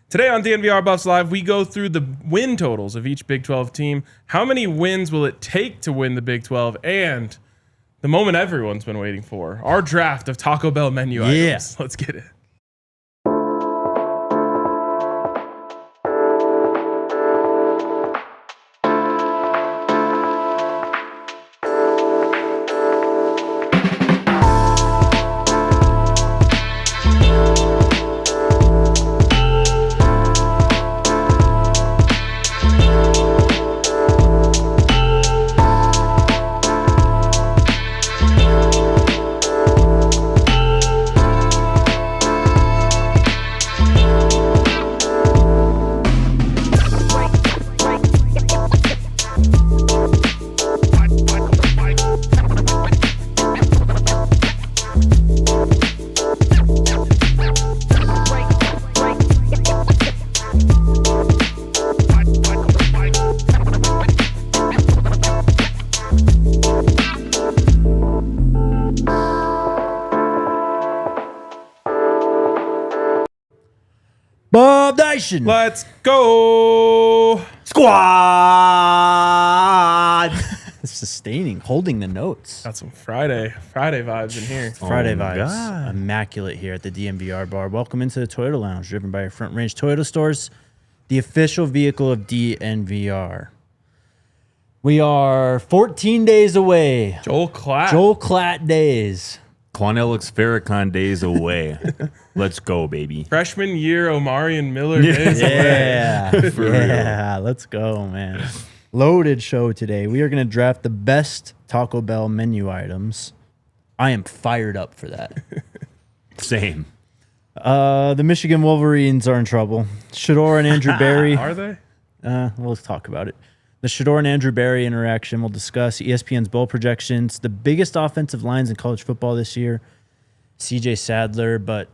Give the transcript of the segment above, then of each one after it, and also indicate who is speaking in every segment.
Speaker 1: Today on DNVR Buffs Live, we go through the win totals of each Big 12 team. How many wins will it take to win the Big 12? And the moment everyone's been waiting for, our draft of Taco Bell menu items. Let's get it.
Speaker 2: Bob Nation.
Speaker 1: Let's go.
Speaker 2: Squad. Sustaining, holding the notes.
Speaker 1: Got some Friday vibes in here.
Speaker 2: Friday vibes. Immaculate here at the DNVR bar. Welcome into the Toyota Lounge, driven by your Front Range Toyota stores, the official vehicle of DNVR. We are 14 days away.
Speaker 1: Joel
Speaker 2: Klatt days.
Speaker 3: Quanellix Farrakhan days away. Let's go, baby.
Speaker 1: Freshman year Omarion Miller days away.
Speaker 2: Yeah, let's go, man. Loaded show today. We are going to draft the best Taco Bell menu items. I am fired up for that.
Speaker 3: Same.
Speaker 2: The Michigan Wolverines are in trouble. Shedeur and Andrew Berry.
Speaker 1: Are they?
Speaker 2: We'll talk about it. The Shedeur and Andrew Berry interaction. We'll discuss ESPN's bowl projections, the biggest offensive lines in college football this year, CJ Sadler. But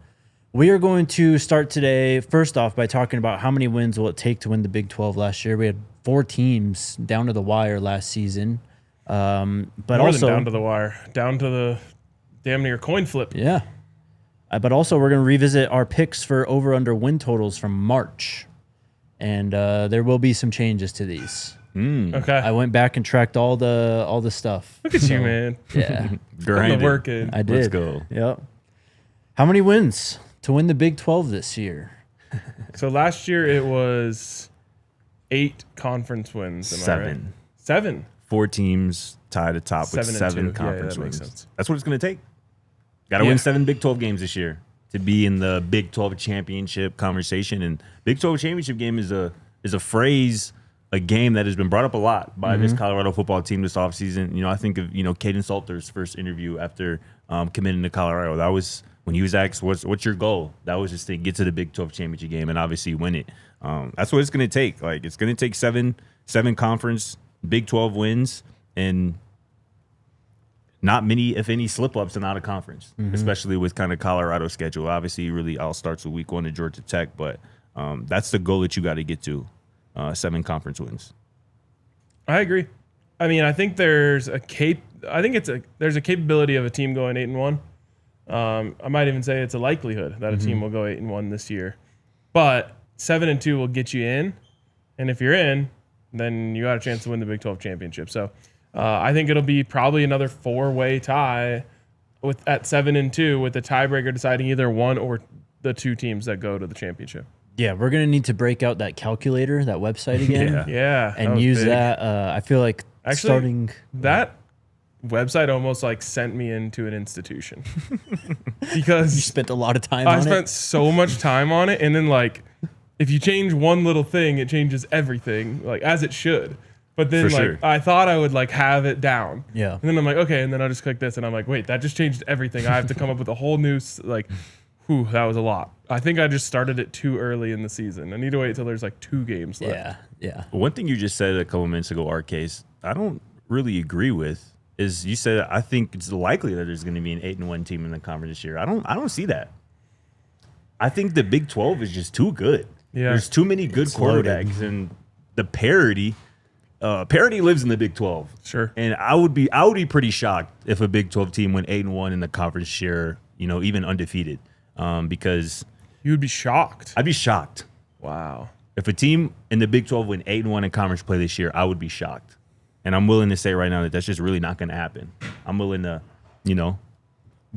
Speaker 2: we are going to start today, first off, by talking about how many wins will it take to win the Big 12 last year. We had 4 teams down to the wire last season. But
Speaker 1: More
Speaker 2: also
Speaker 1: than down to the wire, down to the damn near coin flip.
Speaker 2: Yeah. But also we're going to revisit our picks for over-under win totals from March. And there will be some changes to these.
Speaker 1: Okay.
Speaker 2: I went back and tracked all the stuff.
Speaker 1: Look at you, man.
Speaker 2: Yeah.
Speaker 1: Putting the work in.
Speaker 2: I did.
Speaker 3: Let's go.
Speaker 2: Yep. How many wins to win the Big 12 this year?
Speaker 1: So last year it was 8 conference wins. Am I
Speaker 3: 7.
Speaker 1: right? 7.
Speaker 3: 4 teams tied atop with
Speaker 1: 7 and
Speaker 3: 7
Speaker 1: 2.
Speaker 3: conference
Speaker 1: that makes
Speaker 3: wins.
Speaker 1: sense.
Speaker 3: That's what it's going to take. Got to win 7 Big 12 games this year to be in the Big 12 championship conversation. And Big 12 championship game is a phrase, a game that has been brought up a lot by this Colorado football team this offseason. You know, I think of, Caden Salter's first interview after committing to Colorado. That was when he was asked, what's your goal? That was just to get to the Big 12 championship game and obviously win it. That's what it's going to take. Like, it's going to take seven conference Big 12 wins and not many, if any, slip-ups and out of conference, especially with kind of Colorado's schedule. Obviously, really all starts with week 1 at Georgia Tech, but that's the goal that you got to get to. 7 conference wins.
Speaker 1: I agree. I mean, I think there's a there's a capability of a team going 8-1. I might even say it's a likelihood that a team will go 8-1 this year. But 7-2 will get you in, and if you're in, then you got a chance to win the Big 12 championship. So I think it'll be probably another 4-way tie at 7-2, with the tiebreaker deciding either one or the 2 teams that go to the championship.
Speaker 2: Yeah, we're going to need to break out that calculator, that website again.
Speaker 1: Yeah.
Speaker 2: And use big. That. I feel like
Speaker 1: actually,
Speaker 2: starting...
Speaker 1: That website almost like sent me into an institution. Because
Speaker 2: you spent a lot of time on it.
Speaker 1: I spent so much time on it. And then, like, if you change one little thing, it changes everything, like, as it should. But then, I thought I would, like, have it down.
Speaker 2: Yeah.
Speaker 1: And then I'm like, okay. And then I'll just click this. And I'm like, wait, that just changed everything. I have to come up with a whole new, like... Whew, that was a lot. I think I just started it too early in the season. I need to wait until there's like 2 games left.
Speaker 2: Yeah.
Speaker 3: One thing you just said a couple minutes ago, RKs, I don't really agree with, is you said I think it's likely that there's going to be an 8-1 team in the conference this year. I don't see that. I think the Big 12 is just too good. Yeah. There's too many good quarterbacks, and the parity lives in the Big 12.
Speaker 1: Sure.
Speaker 3: And I would be pretty shocked if a Big 12 team went 8-1 in the conference share, even undefeated. Because
Speaker 1: you would be shocked.
Speaker 3: I'd be shocked.
Speaker 1: Wow.
Speaker 3: If a team in the Big 12 went 8-1 in conference play this year, I would be shocked. And I'm willing to say right now that that's just really not going to happen. I'm willing to,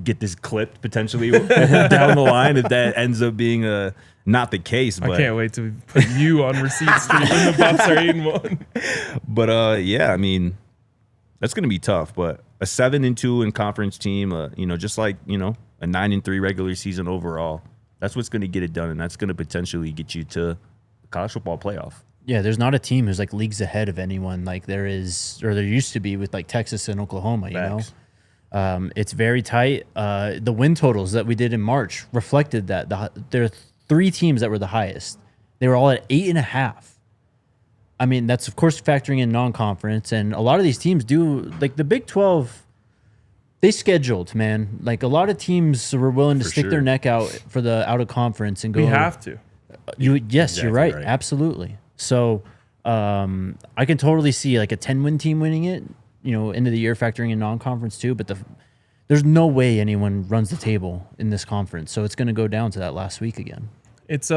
Speaker 3: get this clipped potentially down the line if that ends up being not the case. But
Speaker 1: I can't wait to put you on receipt street when the Buffs are 8-1.
Speaker 3: But yeah, I mean, that's going to be tough. But a 7-2 in conference team, just like a 9-3 regular season overall, that's what's going to get it done, and that's going to potentially get you to the college football playoff.
Speaker 2: Yeah, there's not a team who's like leagues ahead of anyone like there is, or there used to be with like Texas and Oklahoma.
Speaker 3: Facts.
Speaker 2: It's very tight. The win totals that we did in March reflected that. There are 3 teams that were the highest. They were all at 8.5. I mean, that's of course factoring in non-conference, and a lot of these teams do like the Big 12. They scheduled, man. Like a lot of teams were willing to stick their neck out for the out of conference and go.
Speaker 1: We have to.
Speaker 2: Yes, you're right. Absolutely. So I can totally see like a 10-win team winning it. End of the year factoring in non-conference too. But there's no way anyone runs the table in this conference. So it's going to go down to that last week again.
Speaker 1: It's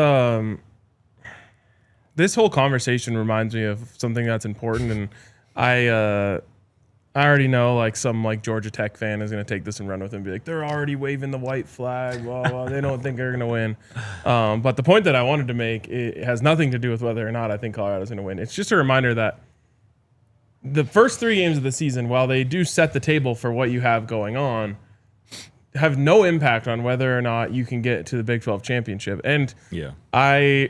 Speaker 1: this whole conversation reminds me of something that's important, and I already know like some like Georgia Tech fan is going to take this and run with it and be like, they're already waving the white flag. Well, they don't think they're going to win. But the point that I wanted to make, it has nothing to do with whether or not I think Colorado's going to win. It's just a reminder that the first 3 games of the season, while they do set the table for what you have going on, have no impact on whether or not you can get to the Big 12 championship. And I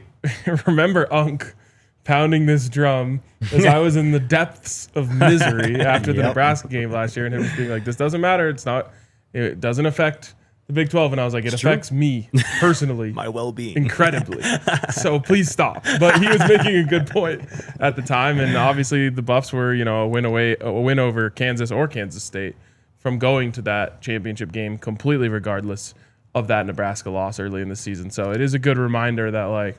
Speaker 1: remember Unk pounding this drum as I was in the depths of misery after the Nebraska game last year, and him just being like, this doesn't matter. It doesn't affect the Big 12. And I was like, it affects me personally.
Speaker 3: My well-being.
Speaker 1: Incredibly. So please stop. But he was making a good point at the time. And obviously the Buffs were, a win over Kansas or Kansas State from going to that championship game completely regardless of that Nebraska loss early in the season. So it is a good reminder that like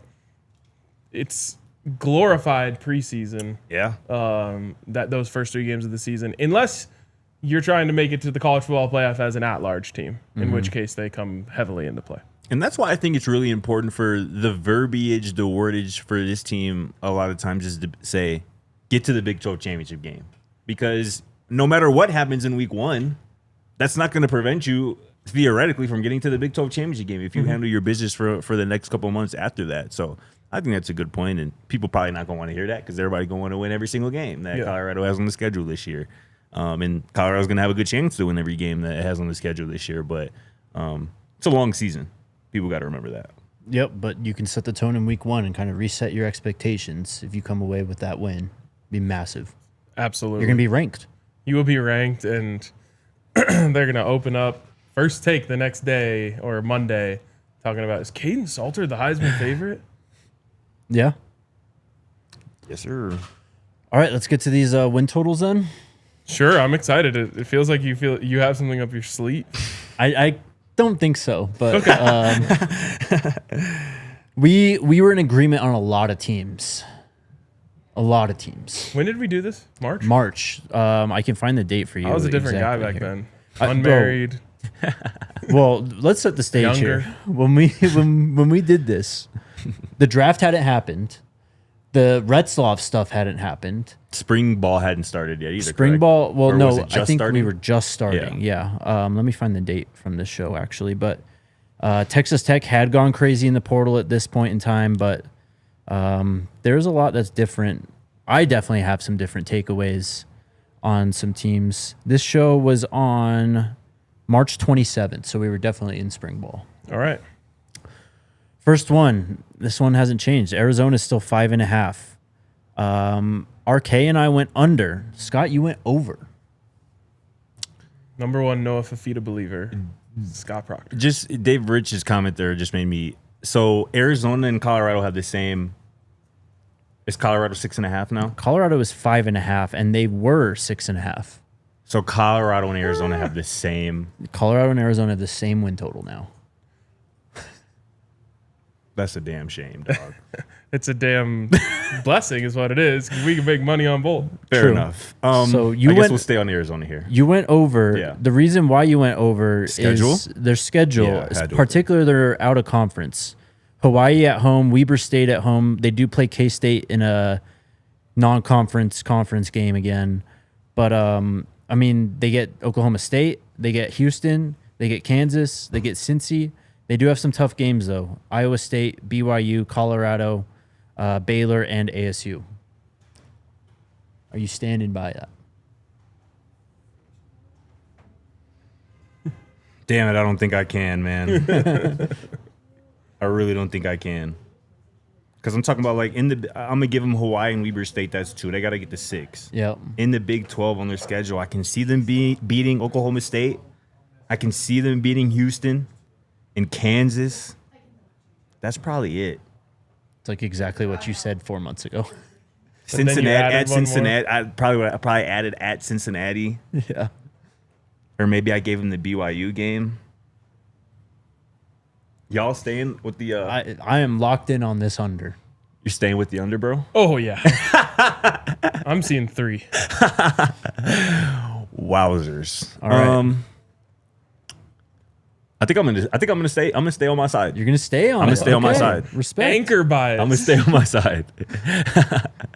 Speaker 1: it's glorified preseason.
Speaker 3: Yeah.
Speaker 1: That those first 3 games of the season, unless you're trying to make it to the college football playoff as an at-large team, in which case they come heavily into play.
Speaker 3: And that's why I think it's really important for the verbiage, the wordage for this team a lot of times is to say, get to the Big 12 championship game. Because no matter what happens in week 1, that's not going to prevent you theoretically from getting to the Big 12 championship game if you handle your business for the next couple of months after that. So I think that's a good point, and people probably not going to want to hear that because everybody's going to want to win every single game that Colorado has on the schedule this year. And Colorado's going to have a good chance to win every game that it has on the schedule this year. But it's a long season. People got to remember that.
Speaker 2: Yep, but you can set the tone in week 1 and kind of reset your expectations. If you come away with that win, it'd be massive.
Speaker 1: Absolutely.
Speaker 2: You're going to be ranked.
Speaker 1: You will be ranked, and they're going to open up First Take the next day or Monday talking about, is Caden Salter the Heisman favorite?
Speaker 2: Yeah.
Speaker 3: Yes, sir.
Speaker 2: All right, let's get to these win totals then.
Speaker 1: Sure, I'm excited. It feels like you have something up your sleeve.
Speaker 2: I don't think so, but
Speaker 1: okay.
Speaker 2: We were in agreement on a lot of teams. A lot of teams.
Speaker 1: When did we do this? March?
Speaker 2: March. I can find the date for you.
Speaker 1: I was a different guy back then. Unmarried.
Speaker 2: Well, let's set the stage
Speaker 1: Younger.
Speaker 2: here. When we did this, the draft hadn't happened. The Retzloff stuff hadn't happened.
Speaker 3: Spring ball hadn't started yet either.
Speaker 2: Spring
Speaker 3: correct?
Speaker 2: ball. Well,
Speaker 3: Or
Speaker 2: no,
Speaker 3: was it
Speaker 2: I
Speaker 3: just
Speaker 2: think
Speaker 3: starting?
Speaker 2: we were just starting. Yeah. Let me find the date from this show actually. But Texas Tech had gone crazy in the portal at this point in time, but there's a lot that's different. I definitely have some different takeaways on some teams. This show was on March 27th, so we were definitely in spring ball.
Speaker 1: All right.
Speaker 2: First one. This one hasn't changed. Arizona's still 5.5. RK and I went under. Scott, you went over.
Speaker 1: Number 1 Noah Fafita believer, Scott Procter.
Speaker 3: Just Dave Rich's comment there just made me. So Arizona and Colorado have the same. Is Colorado 6.5 now?
Speaker 2: Colorado is 5.5, and they were 6.5.
Speaker 3: So Colorado and Arizona have the same.
Speaker 2: Colorado and Arizona have the same win total now.
Speaker 3: That's a damn shame, dog.
Speaker 1: It's a damn blessing is what it is, because we can make money on both.
Speaker 3: Fair
Speaker 2: True.
Speaker 3: enough.
Speaker 2: So
Speaker 3: I guess
Speaker 2: went-
Speaker 3: we'll stay on Arizona here.
Speaker 2: You went over.
Speaker 3: Yeah.
Speaker 2: The reason why you went over
Speaker 3: Schedule?
Speaker 2: is their schedule,
Speaker 3: Yeah, I had to.
Speaker 2: particularly their out of conference. Hawaii at home, Weber State at home. They do play K-State in a non-conference conference game again. But, I mean, they get Oklahoma State, they get Houston, they get Kansas, they get Cincy. They do have some tough games, though. Iowa State, BYU, Colorado, Baylor, and ASU. Are you standing by that?
Speaker 3: Damn it, I don't think I can, man. I really don't think I can. Because I'm talking about, like, I'm going to give them Hawaii and Weber State. That's 2. They got to get to 6.
Speaker 2: Yep.
Speaker 3: In the Big 12 on their schedule, I can see them beating Oklahoma State. I can see them beating Houston and Kansas. That's probably it.
Speaker 2: It's like exactly what you said 4 months ago.
Speaker 3: Cincinnati at Cincinnati. I probably added at Cincinnati.
Speaker 2: Yeah.
Speaker 3: Or maybe I gave them the BYU game. Y'all staying with the
Speaker 2: I am locked in on this under.
Speaker 3: You're staying with the under, bro?
Speaker 1: Oh, yeah. I'm seeing 3.
Speaker 3: Wowzers.
Speaker 2: All right.
Speaker 3: I think I'm gonna stay. I'm gonna stay on my side.
Speaker 2: You're gonna stay on.
Speaker 3: I'm gonna stay on my side.
Speaker 2: Respect.
Speaker 1: Anchor bias.
Speaker 3: I'm gonna stay on my side.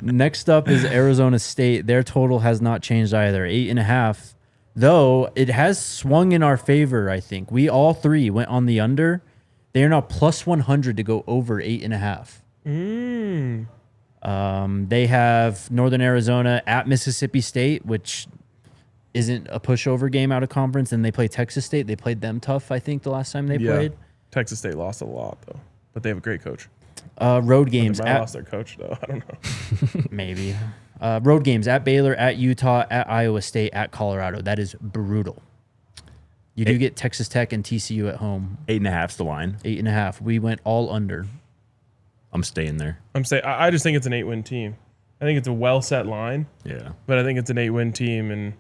Speaker 2: Next up is Arizona State. Their total has not changed either, 8.5. Though it has swung in our favor. I think we all 3 went on the under. They are now plus 100 to go over 8.5. They have Northern Arizona at Mississippi State, which isn't a pushover game out of conference, and they play Texas State. They played them tough, I think, the last time they played.
Speaker 1: Texas State lost a lot, though. But they have a great coach.
Speaker 2: Road games.
Speaker 1: They might have lost their coach, though. I don't know.
Speaker 2: Maybe. Road games at Baylor, at Utah, at Iowa State, at Colorado. That is brutal. You do get Texas Tech and TCU at home.
Speaker 3: 8.5's the line.
Speaker 2: 8.5. We went all under.
Speaker 3: I'm staying there.
Speaker 1: I just think it's an 8-win team. I think it's a well-set line.
Speaker 3: Yeah.
Speaker 1: But I think it's an 8-win team, and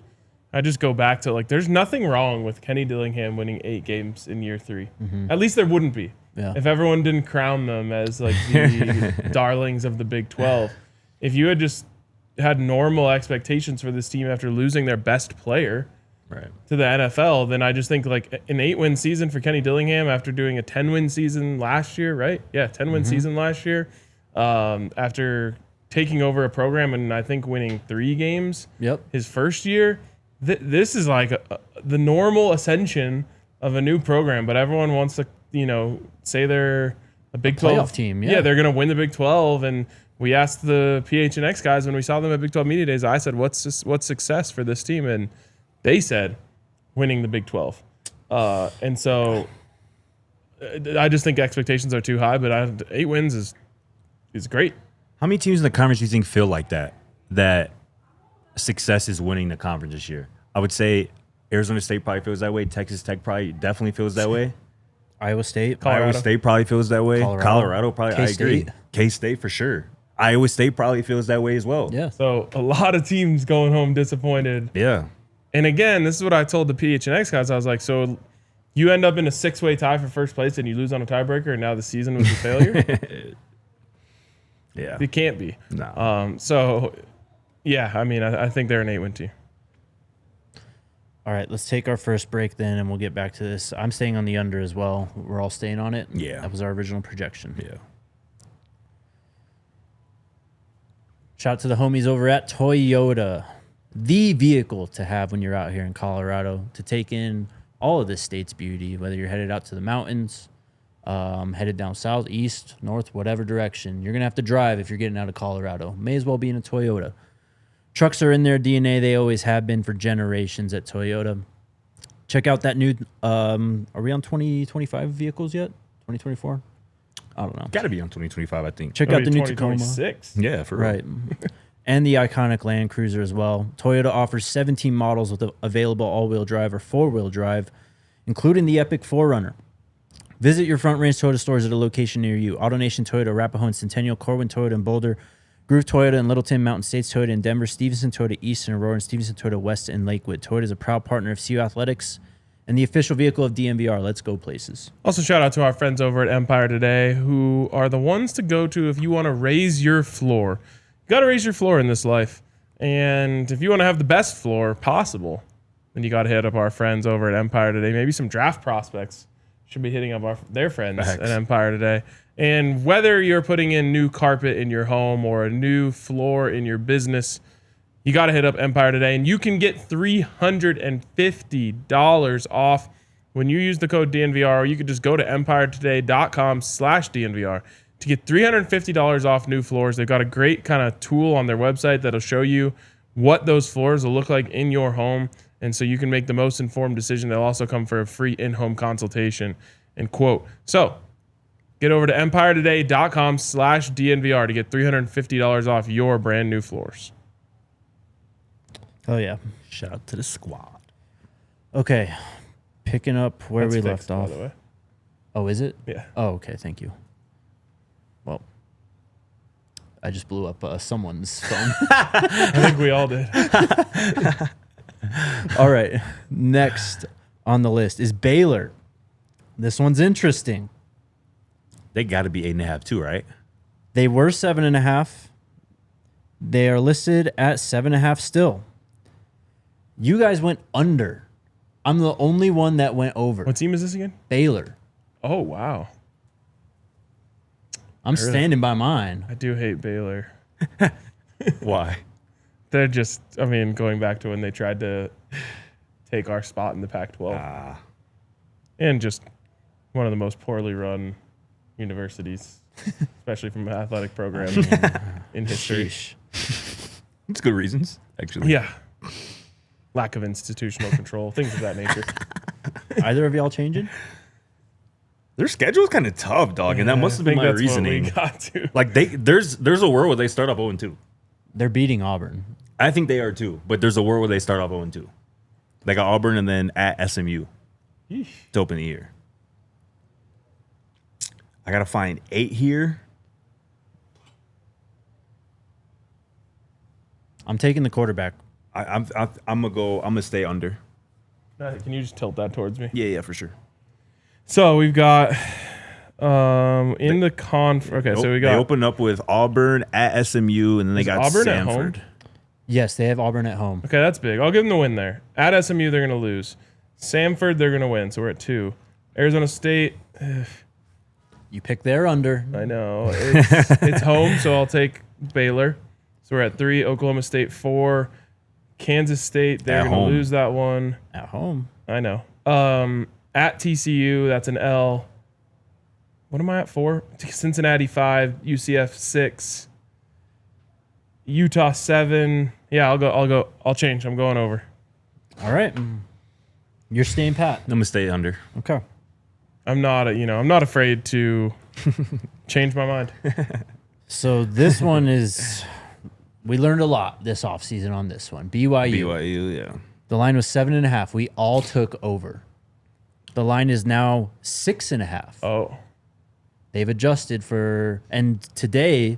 Speaker 1: I just go back to, like, there's nothing wrong with Kenny Dillingham winning 8 games in year 3. At least there wouldn't be.
Speaker 2: Yeah.
Speaker 1: If everyone didn't crown them as, like, the darlings of the Big 12. If you had just had normal expectations for this team after losing their best player to the NFL, then I just think, like, an 8-win season for Kenny Dillingham after doing a 10-win season last year, right? Yeah, 10-win season last year. After taking over a program and I think winning 3 games his first year. This is like the normal ascension of a new program, but everyone wants to, say they're a Big 12
Speaker 2: playoff team.
Speaker 1: Yeah, they're going to win the Big 12. And we asked the PHNX guys when we saw them at Big 12 Media Days, I said, what's success for this team? And they said winning the Big 12. And so I just think expectations are too high, but 8 wins is great.
Speaker 3: How many teams in the conference do you think feel like that success is winning the conference this year? I would say Arizona State probably feels that way. Texas Tech probably definitely feels that way.
Speaker 2: Iowa State.
Speaker 1: Colorado.
Speaker 3: Iowa State probably feels that way. Colorado probably.
Speaker 2: K-State.
Speaker 3: I agree. K-State for sure. Iowa State probably feels that way as well.
Speaker 2: Yeah.
Speaker 1: So a lot of teams going home disappointed.
Speaker 3: Yeah.
Speaker 1: And again, this is what I told the PHNX guys. I was like, so you end up in a 6-way tie for first place and you lose on a tiebreaker and now the season was a failure?
Speaker 3: Yeah.
Speaker 1: It can't be.
Speaker 3: No.
Speaker 1: So, yeah, I mean, I think they're an 8-win team.
Speaker 2: All right, let's take our first break then, and we'll get back to this. I'm staying on the under as well. We're all staying on it.
Speaker 3: Yeah.
Speaker 2: That was our original projection.
Speaker 3: Yeah.
Speaker 2: Shout out to the homies over at Toyota, the vehicle to have when you're out here in Colorado to take in all of this state's beauty, whether you're headed out to the mountains, headed down south, east, north, whatever direction. You're going to have to drive if you're getting out of Colorado. May as well be in a Toyota. Trucks are in their DNA. They always have been for generations at Toyota. Check out that new, are we on 2025 vehicles yet? 2024? I don't know.
Speaker 3: Got to be on 2025, I think.
Speaker 2: Check out the new Tacoma.
Speaker 1: 2026.
Speaker 3: Yeah, for real.
Speaker 2: Right. And the iconic Land Cruiser as well. Toyota offers 17 models with available all-wheel drive or four-wheel drive, including the Epic 4Runner. Visit your Front Range Toyota stores at a location near you. AutoNation Toyota, Arapahoe and Centennial, Corwin Toyota and Boulder, Groove Toyota in Littleton, Mountain States Toyota in Denver, Stevenson Toyota East and Aurora, and Stevenson Toyota West in Lakewood. Toyota is a proud partner of CU Athletics and the official vehicle of DNVR. Let's go places.
Speaker 1: Also, shout out to our friends over at Empire Today, who are the ones to go to if you want to raise your floor. You got to raise your floor in this life. And if you want to have the best floor possible, then you got to hit up our friends over at Empire Today. Maybe some draft prospects should be hitting up their friends at Empire today. And whether you're putting in new carpet in your home or a new floor in your business, you got to hit up Empire today. And you can get $350 off when you use the code DNVR. Or you could just go to empiretoday.com/DNVR to get $350 off new floors. They've got a great kind of tool on their website that'll show you what those floors will look like in your home. And so you can make the most informed decision. They'll also come for a free in-home consultation and quote. So get over to empiretoday.com/DNVR to get $350 off your brand new floors.
Speaker 2: Oh, yeah.
Speaker 3: Shout out to the squad.
Speaker 2: Okay. Picking up where
Speaker 1: That's
Speaker 2: we
Speaker 1: fixed,
Speaker 2: left off.
Speaker 1: by the way.
Speaker 2: Oh, is it?
Speaker 1: Yeah.
Speaker 2: Oh, okay. Thank you. Well, I just blew up someone's phone.
Speaker 1: I think we all did.
Speaker 2: All right. Next on the list is Baylor. This one's interesting.
Speaker 3: They got to be 8.5 too, right?
Speaker 2: They were 7.5. They are listed at 7.5 still. You guys went under. I'm the only one that went over.
Speaker 1: What team is this again?
Speaker 2: Baylor.
Speaker 1: Oh, wow.
Speaker 2: I'm standing by mine.
Speaker 1: I do hate Baylor.
Speaker 3: Why?
Speaker 1: They're just, I mean, going back to when they tried to take our spot in the Pac-12. And just one of the most poorly run universities, especially from an athletic program in history.
Speaker 3: It's good reasons, actually.
Speaker 1: Yeah. Lack of institutional control, things of that nature.
Speaker 2: Either of y'all changing?
Speaker 3: Their schedule's kind of tough, dog, and that must have been my reasoning.
Speaker 1: Got to.
Speaker 3: Like there's a world where they start off 0-2.
Speaker 2: They're beating Auburn.
Speaker 3: I think they are too, but there's a world where they start off 0-2. They got Auburn and then at SMU to open the year. I gotta find 8 here.
Speaker 2: I'm taking the quarterback.
Speaker 3: I'm gonna stay under.
Speaker 1: Can you just tilt that towards me?
Speaker 3: Yeah, for sure.
Speaker 1: So we've got in the Okay, so we got
Speaker 3: they open up with Auburn at SMU, and then they got
Speaker 1: Auburn
Speaker 3: Stanford.
Speaker 1: at home?
Speaker 2: Yes, they have Auburn at home.
Speaker 1: Okay, that's big. I'll give them the win there. At SMU, they're going to lose. Samford, they're going to win. So we're at 2. Arizona State.
Speaker 2: You pick their under.
Speaker 1: I know. It's home, so I'll take Baylor. So we're at 3. Oklahoma State, 4. Kansas State, they're going to lose that one.
Speaker 2: At home.
Speaker 1: I know. At TCU, that's an L. What am I at 4? Cincinnati, 5. UCF, 6. Utah, 7. Yeah, I'll change. I'm going over.
Speaker 2: All right. You're staying pat.
Speaker 3: I'm gonna stay under.
Speaker 2: Okay.
Speaker 1: I'm not afraid to change my mind.
Speaker 2: So this one is, we learned a lot this offseason on this one. BYU,
Speaker 3: yeah.
Speaker 2: The line was 7.5. We all took over. The line is now 6.5.
Speaker 1: Oh.
Speaker 2: They've adjusted and today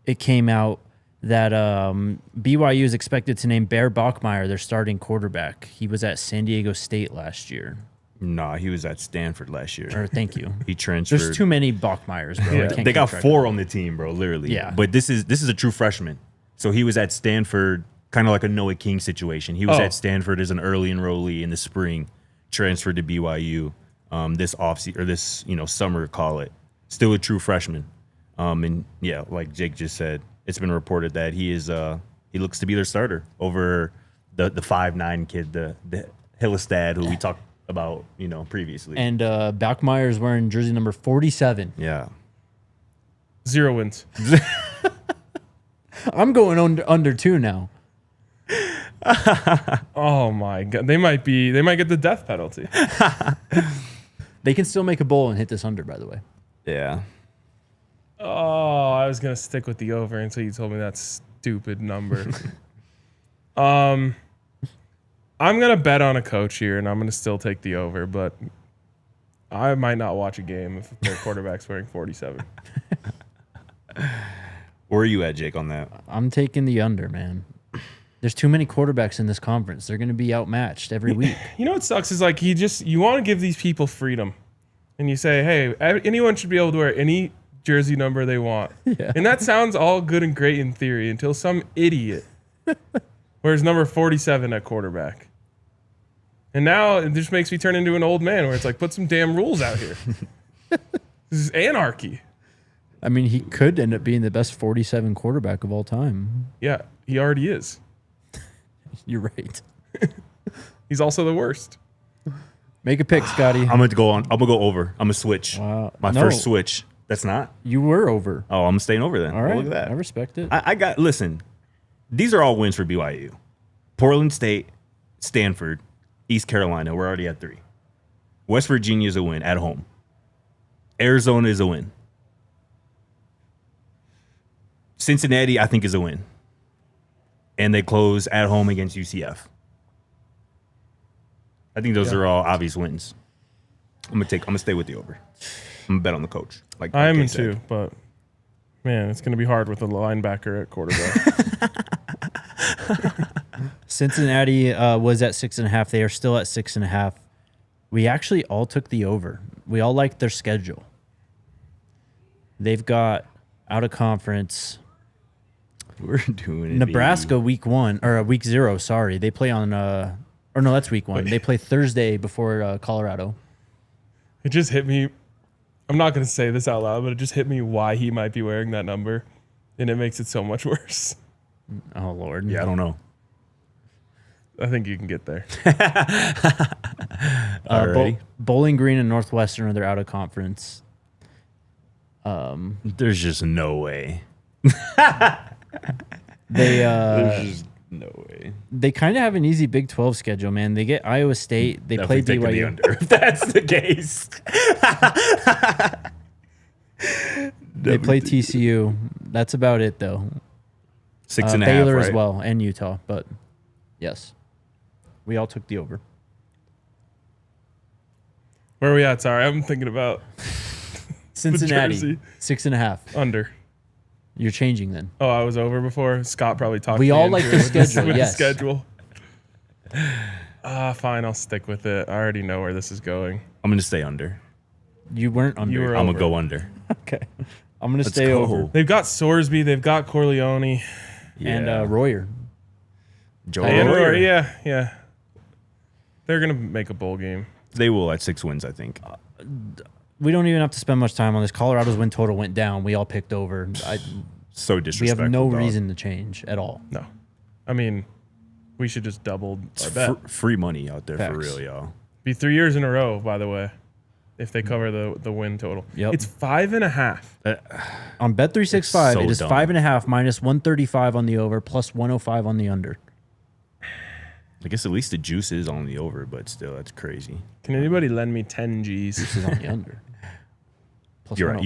Speaker 2: it came out that BYU is expected to name Bear Bachmeier their starting quarterback. He was at San Diego State last year.
Speaker 3: Nah, he was at Stanford last year.
Speaker 2: Or thank you.
Speaker 3: He transferred.
Speaker 2: There's too many Bachmeiers, bro.
Speaker 1: Yeah.
Speaker 3: They got 4 on the team, bro, literally.
Speaker 2: Yeah.
Speaker 3: But this is a true freshman. So he was at Stanford, kind of like a Noah King situation. He was at Stanford as an early enrollee in the spring, transferred to BYU this offseason or this summer, call it. Still a true freshman. And yeah, like Jake just said, it's been reported that he looks to be their starter over the 5'9" kid, the Hillestad, who we talked about previously.
Speaker 2: And Bachmeier's wearing jersey number 47.
Speaker 3: Yeah.
Speaker 1: 0 wins.
Speaker 2: I'm going under 2 now.
Speaker 1: Oh my God. They might get the death penalty.
Speaker 2: They can still make a bowl and hit this under, by the way.
Speaker 3: Yeah.
Speaker 1: Oh, I was going to stick with the over until you told me that stupid number. I'm going to bet on a coach here, and I'm going to still take the over, but I might not watch a game if their quarterback's wearing 47.
Speaker 3: Where are you at, Jake, on that?
Speaker 2: I'm taking the under, man. There's too many quarterbacks in this conference. They're going to be outmatched every week.
Speaker 1: You know what sucks is like you want to give these people freedom. And you say, hey, anyone should be able to wear any jersey number they want.
Speaker 2: Yeah.
Speaker 1: And that sounds all good and great in theory until some idiot wears number 47 at quarterback. And now it just makes me turn into an old man where it's like, put some damn rules out here. This is anarchy.
Speaker 2: I mean, he could end up being the best 47 quarterback of all time.
Speaker 1: Yeah, he already is.
Speaker 2: You're right.
Speaker 1: He's also the worst.
Speaker 2: Make a pick, Scotty.
Speaker 3: I'm gonna go over. I'm gonna switch.
Speaker 2: Wow.
Speaker 3: My
Speaker 2: No.
Speaker 3: first switch. That's not.
Speaker 2: You were over.
Speaker 3: Oh, I'm staying over then.
Speaker 2: All right.
Speaker 3: Look at that.
Speaker 2: I respect it.
Speaker 3: Listen, these are all wins for BYU. Portland State, Stanford, East Carolina. We're already at 3. West Virginia is a win at home. Arizona is a win. Cincinnati, I think, is a win. And they close at home against UCF. I think those are all obvious wins. I'm gonna stay with the over. I'm gonna bet on the coach. Like
Speaker 1: I am
Speaker 3: Kay
Speaker 1: too,
Speaker 3: said.
Speaker 1: but man, it's gonna be hard with a linebacker at quarterback.
Speaker 2: Cincinnati was at 6.5. They are still at 6.5. We actually all took the over. We all liked their schedule. They've got out of conference
Speaker 3: We're doing it.
Speaker 2: Nebraska week 0. Sorry, they play on. Or no, that's week 1. They play Thursday before Colorado.
Speaker 1: It just hit me. I'm not gonna say this out loud, but it just hit me why he might be wearing that number, and it makes it so much worse.
Speaker 2: Oh Lord.
Speaker 3: Yeah, I don't know.
Speaker 1: I think you can get there.
Speaker 3: Alrighty.
Speaker 2: Bowling Green and Northwestern are their out of conference.
Speaker 3: There's just no way.
Speaker 2: They
Speaker 3: There's just no way.
Speaker 2: they kind of have an easy Big 12 schedule, man. They get Iowa State. They play
Speaker 3: Definitely taking the
Speaker 2: BYU.
Speaker 3: under if that's the case.
Speaker 2: They play TCU. That's about it, though.
Speaker 3: 6.5.
Speaker 2: Baylor
Speaker 3: right?
Speaker 2: as well, and Utah. But yes, we all took the over.
Speaker 1: Where are we at? Sorry, I'm thinking about
Speaker 2: Cincinnati,
Speaker 1: jersey.
Speaker 2: 6.5.
Speaker 1: under.
Speaker 2: You're changing then.
Speaker 1: Oh, I was over before. Scott probably talked.
Speaker 2: We
Speaker 1: me
Speaker 2: all
Speaker 1: into
Speaker 2: like
Speaker 1: it
Speaker 2: the
Speaker 1: with
Speaker 2: schedule,
Speaker 1: with
Speaker 2: yes.
Speaker 1: the schedule. Fine, I'll stick with it. I already know where this is going.
Speaker 3: I'm gonna stay under.
Speaker 2: You weren't under.
Speaker 1: You were
Speaker 3: I'm
Speaker 1: over.
Speaker 3: gonna go under.
Speaker 2: Okay. I'm gonna
Speaker 3: Let's
Speaker 2: stay
Speaker 3: go.
Speaker 2: over.
Speaker 1: They've got Sorsby. They've got Corleone.
Speaker 2: And Royer.
Speaker 3: Joe
Speaker 1: And
Speaker 3: Royer.
Speaker 1: yeah. They're gonna make a bowl game.
Speaker 3: They will at 6 wins, I think.
Speaker 2: We don't even have to spend much time on this. Colorado's win total went down. We all picked over.
Speaker 3: So
Speaker 2: We
Speaker 3: disrespectful.
Speaker 2: have no
Speaker 3: dog.
Speaker 2: reason to change at all.
Speaker 1: No, I mean, we should just double
Speaker 3: It's
Speaker 1: our bet.
Speaker 3: free money out there for
Speaker 2: Facts.
Speaker 3: real, y'all.
Speaker 1: Be 3 years in a row, by the way, if they cover the win total.
Speaker 2: Yep.
Speaker 1: It's 5.5.
Speaker 2: On Bet365,
Speaker 3: so
Speaker 2: it is
Speaker 3: dumb.
Speaker 2: 5.5 minus 135 on the over, plus 105 on the under.
Speaker 3: I guess at least the juice is on the over, but still, that's crazy.
Speaker 1: Can anybody lend me 10 G's?
Speaker 2: This is on the under. Plus
Speaker 3: You're right.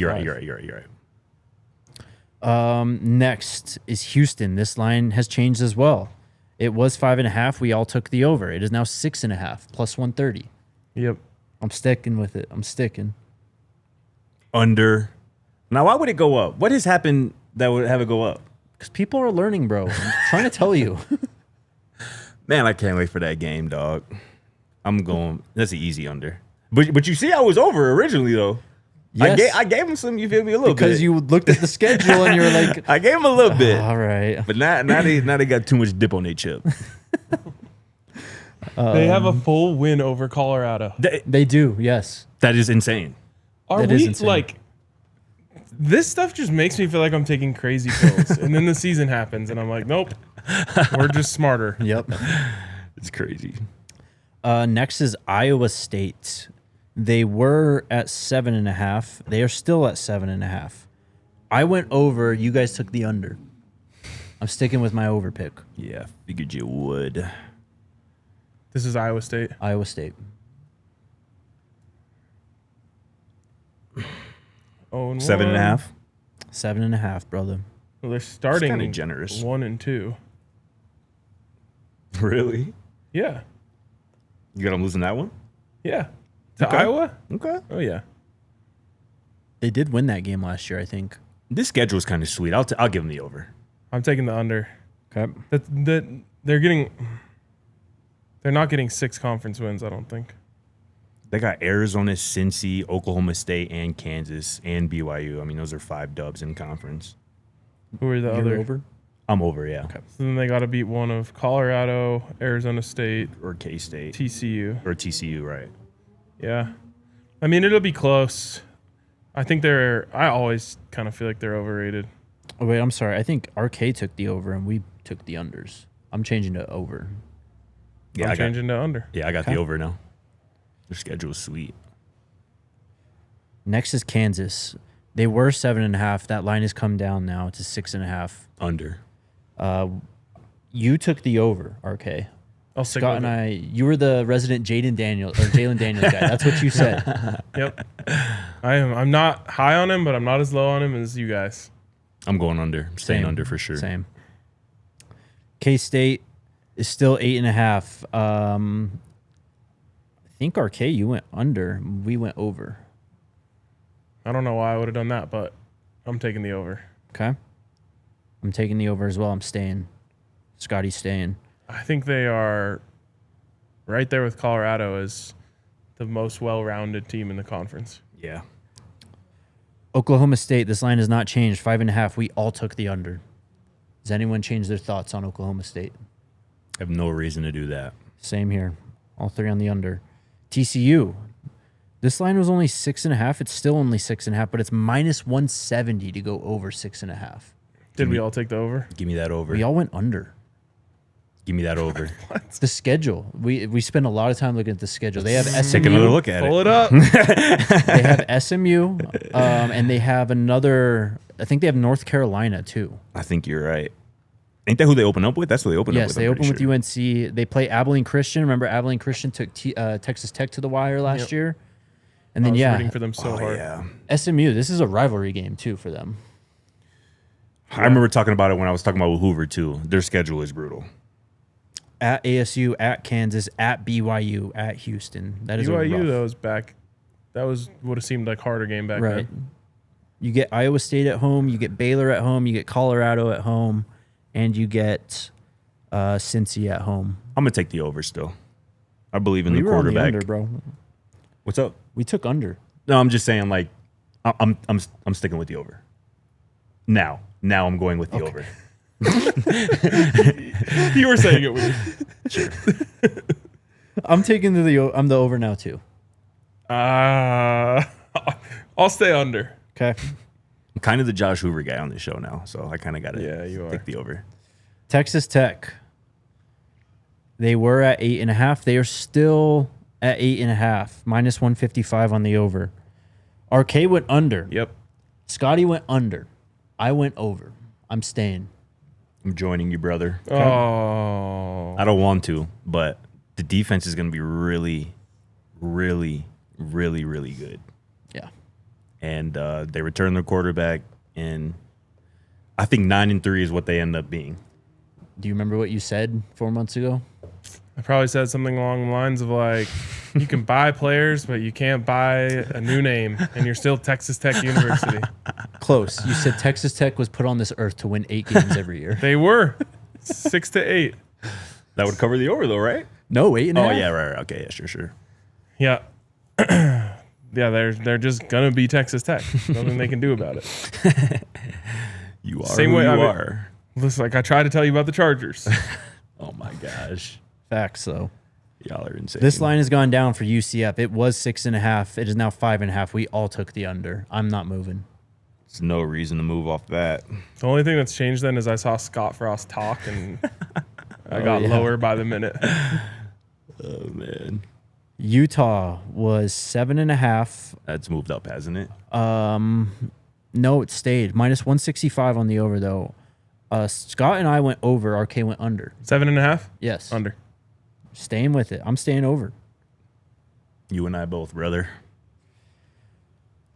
Speaker 2: 105. Next is Houston. This line has changed as well. It was 5.5. We all took the over. It is now 6.5 plus 130.
Speaker 1: Yep.
Speaker 2: I'm sticking with it. I'm sticking.
Speaker 3: Under. Now, why would it go up? What has happened that would have it go up?
Speaker 2: Because people are learning, bro. I'm trying to tell you.
Speaker 3: Man, I can't wait for that game, dog. I'm going. That's an easy under. But you see, I was over originally though.
Speaker 2: Yes.
Speaker 3: I gave him some. You feel me a little
Speaker 2: Because
Speaker 3: bit
Speaker 2: you looked at the schedule and you were like,
Speaker 3: I gave him a little bit.
Speaker 2: all right.
Speaker 3: But now they got too much dip on their chip.
Speaker 1: They have a full win over Colorado.
Speaker 2: They do, yes.
Speaker 3: That is insane.
Speaker 1: Are
Speaker 2: That is
Speaker 1: we
Speaker 2: insane.
Speaker 1: like? This stuff just makes me feel like I'm taking crazy pills, and then the season happens, and I'm like, nope, we're just smarter.
Speaker 2: Yep.
Speaker 3: It's crazy.
Speaker 2: Next is Iowa State. They were at 7.5. They are still at 7.5. I went over. You guys took the under. I'm sticking with my over pick.
Speaker 3: Yeah, figured you would.
Speaker 1: This is Iowa State.
Speaker 2: Iowa State.
Speaker 1: 0-1.
Speaker 3: 7.5.
Speaker 2: 7.5, brother.
Speaker 1: Well, they're starting
Speaker 3: kinda generous.
Speaker 1: 1 and 2.
Speaker 3: Really?
Speaker 1: Yeah,
Speaker 3: You got them losing that one?
Speaker 1: yeah. To
Speaker 3: Okay.
Speaker 1: Iowa?
Speaker 3: Okay.
Speaker 1: Oh yeah.
Speaker 2: They did win that game last year, I think.
Speaker 3: This schedule is kind of sweet. I'll give them the over.
Speaker 1: I'm taking the under.
Speaker 2: Okay.
Speaker 1: That they're not getting 6 conference wins. I don't think.
Speaker 3: They got Arizona, Cincy, Oklahoma State, and Kansas, and BYU. I mean, those are 5 dubs in conference.
Speaker 1: Who are the
Speaker 2: You're
Speaker 1: other?
Speaker 2: over?
Speaker 3: I'm over, yeah.
Speaker 2: Okay.
Speaker 1: So then they got to beat one of Colorado, Arizona State,
Speaker 3: Or K-State.
Speaker 1: TCU.
Speaker 3: Or TCU, right.
Speaker 1: Yeah. I mean, it'll be close. I think I always kind of feel like they're overrated.
Speaker 2: Oh, wait, I'm sorry. I think RK took the over and we took the unders. I'm changing to over.
Speaker 3: Yeah,
Speaker 1: I'm changing to under.
Speaker 3: Yeah, I got the over now. Their schedule is sweet.
Speaker 2: Next is Kansas. They were 7.5. That line has come down now to 6.5.
Speaker 3: Under.
Speaker 2: You took the over, RK.
Speaker 1: I'll stick
Speaker 2: Scott
Speaker 1: with
Speaker 2: and
Speaker 1: it.
Speaker 2: you were the resident Jalen Daniels guy. That's what you said.
Speaker 1: Yep. I'm not high on him, but I'm not as low on him as you guys.
Speaker 3: I'm going under. I'm staying
Speaker 2: Same.
Speaker 3: under for sure.
Speaker 2: Same. K-State is still 8.5. I think RK, you went under. We went over.
Speaker 1: I don't know why I would have done that, but I'm taking the over.
Speaker 2: Okay. I'm taking the over as well. I'm staying. Scotty's staying.
Speaker 1: I think they are right there with Colorado as the most well-rounded team in the conference.
Speaker 3: Yeah.
Speaker 2: Oklahoma State, this line has not changed. 5.5. We all took the under. Does anyone change their thoughts on Oklahoma State?
Speaker 3: I have no reason to do that.
Speaker 2: Same here. All three on the under. TCU. This line was only 6.5. It's still only 6.5, but it's minus 170 to go over 6.5.
Speaker 1: Did we all take the over?
Speaker 3: Give me that over.
Speaker 2: We all went under.
Speaker 3: Give me that over.
Speaker 2: The schedule. We spend a lot of time looking at the schedule. They have SMU.
Speaker 3: Take another look at
Speaker 1: Pull
Speaker 3: it.
Speaker 1: it up.
Speaker 2: They have SMU, and they have another. I think they have North Carolina too.
Speaker 3: I think you're right. Ain't that who they open up with? That's who they open up with.
Speaker 2: Yes, they open with UNC. They play Abilene Christian. Remember, Abilene Christian took Texas Tech to the wire last year. And
Speaker 1: I
Speaker 2: then,
Speaker 1: was rooting for them so hard.
Speaker 3: Yeah.
Speaker 2: SMU. This is a rivalry game too for them.
Speaker 3: I remember talking about it when I was talking about with Hoover too. Their schedule is brutal.
Speaker 2: At ASU, at Kansas, at BYU, at Houston. That is
Speaker 1: BYU though is back. That would have seemed like harder game back
Speaker 2: right.
Speaker 1: then.
Speaker 2: You get Iowa State at home. You get Baylor at home. You get Colorado at home, and you get Cincy at home.
Speaker 3: I'm gonna take the over still. I believe in
Speaker 2: We
Speaker 3: the
Speaker 2: were on the
Speaker 3: quarterback.
Speaker 2: under, bro.
Speaker 3: What's up?
Speaker 2: We took under.
Speaker 3: No, I'm just saying like I'm sticking with the over. Now I'm going with the over.
Speaker 1: You were saying it weird.
Speaker 3: Sure.
Speaker 2: I'm taking I'm the over now too.
Speaker 1: I'll stay under.
Speaker 2: Okay.
Speaker 3: I'm kind of the Josh Hoover guy on this show now, so I kind of got to
Speaker 1: you are.
Speaker 3: take the over.
Speaker 2: Texas Tech. They were at 8.5. They are still at 8.5. Minus 155 on the over. RK went under.
Speaker 1: Yep.
Speaker 2: Scotty went under. I went over. I'm staying.
Speaker 3: I'm joining you, brother.
Speaker 1: Oh.
Speaker 3: I don't want to, but the defense is going to be really, really, really, really good.
Speaker 2: Yeah.
Speaker 3: And they return their quarterback, and I think 9-3 is what they end up being.
Speaker 2: Do you remember what you said 4 months ago?
Speaker 1: I probably said something along the lines of like, you can buy players, but you can't buy a new name, and you're still Texas Tech University.
Speaker 2: Close. You said Texas Tech was put on this earth to win 8 games every year.
Speaker 1: They were 6-8.
Speaker 3: That would cover the over, though, right?
Speaker 2: No, 8.5.
Speaker 3: Oh, yeah, right. Okay, yeah, sure.
Speaker 1: Yeah. Yeah, they're just gonna be Texas Tech. Nothing they can do about it.
Speaker 3: You are
Speaker 1: Same
Speaker 3: who
Speaker 1: way
Speaker 3: you
Speaker 1: I mean-
Speaker 3: are.
Speaker 1: Listen, like I tried to tell you about the Chargers.
Speaker 3: Oh, my gosh.
Speaker 2: Facts, though.
Speaker 3: Y'all are insane.
Speaker 2: This line has gone down for UCF. It was 6.5. It is now 5.5. We all took the under. I'm not moving.
Speaker 3: There's no reason to move off that.
Speaker 1: The only thing that's changed then is I saw Scott Frost talk, and I got lower by the minute.
Speaker 3: Oh, man.
Speaker 2: Utah was 7.5.
Speaker 3: That's moved up, hasn't it?
Speaker 2: No, it stayed. Minus 165 on the over, though. Scott and I went over. RK went under.
Speaker 1: 7.5?
Speaker 2: Yes.
Speaker 1: Under.
Speaker 2: Staying with it. I'm staying over.
Speaker 3: You and I both, brother.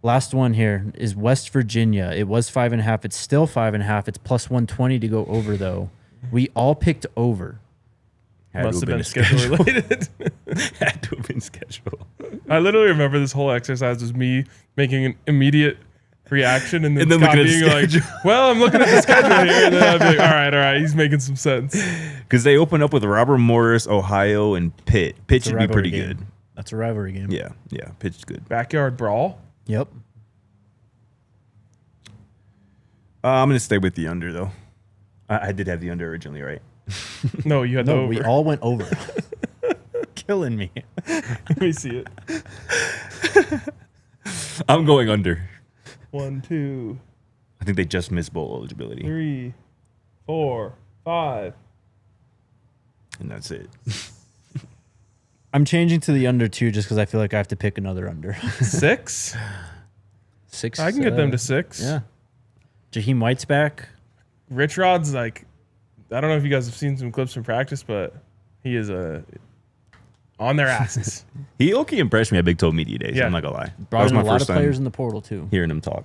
Speaker 2: Last one here is West Virginia. It was 5.5. It's still 5.5. It's plus 120 to go over, though. We all picked over.
Speaker 1: Must have been schedule related.
Speaker 3: Had to have been scheduled.
Speaker 1: I literally remember this whole exercise was me making an immediate reaction and then Scott
Speaker 3: looking at the
Speaker 1: being like,
Speaker 3: schedule.
Speaker 1: well, I'm looking at the schedule here. And then I'd be like, all right, he's making some sense.
Speaker 3: Because they open up with Robert Morris, Ohio, and Pitt. Pitt should be pretty good.
Speaker 2: That's a rivalry game.
Speaker 3: Yeah, Pitt's good.
Speaker 1: Backyard brawl?
Speaker 2: Yep.
Speaker 3: I'm going to stay with the under, though. I did have the under originally, right?
Speaker 1: No, you had the
Speaker 2: No,
Speaker 1: over.
Speaker 2: we all went over. Killing me.
Speaker 1: Let me see it.
Speaker 3: I'm going under.
Speaker 1: 1, 2,
Speaker 3: I think they just missed bowl eligibility,
Speaker 1: 3, 4, 5.
Speaker 3: and that's it.
Speaker 2: I'm changing to the under 2 just because I feel like I have to pick another under.
Speaker 1: 6?
Speaker 2: 6.
Speaker 1: I can get them to 6.
Speaker 2: Yeah. Jaheim White's back.
Speaker 1: Rich Rod's like, I don't know if you guys have seen some clips from practice, but he is on their asses.
Speaker 3: He impressed me at Big 12 Media Days.
Speaker 1: Yeah.
Speaker 3: I'm not gonna lie. That
Speaker 2: Brought
Speaker 3: was
Speaker 2: in
Speaker 3: my
Speaker 2: a lot
Speaker 3: first
Speaker 2: of
Speaker 3: time
Speaker 2: players in the portal, too.
Speaker 3: hearing him talk.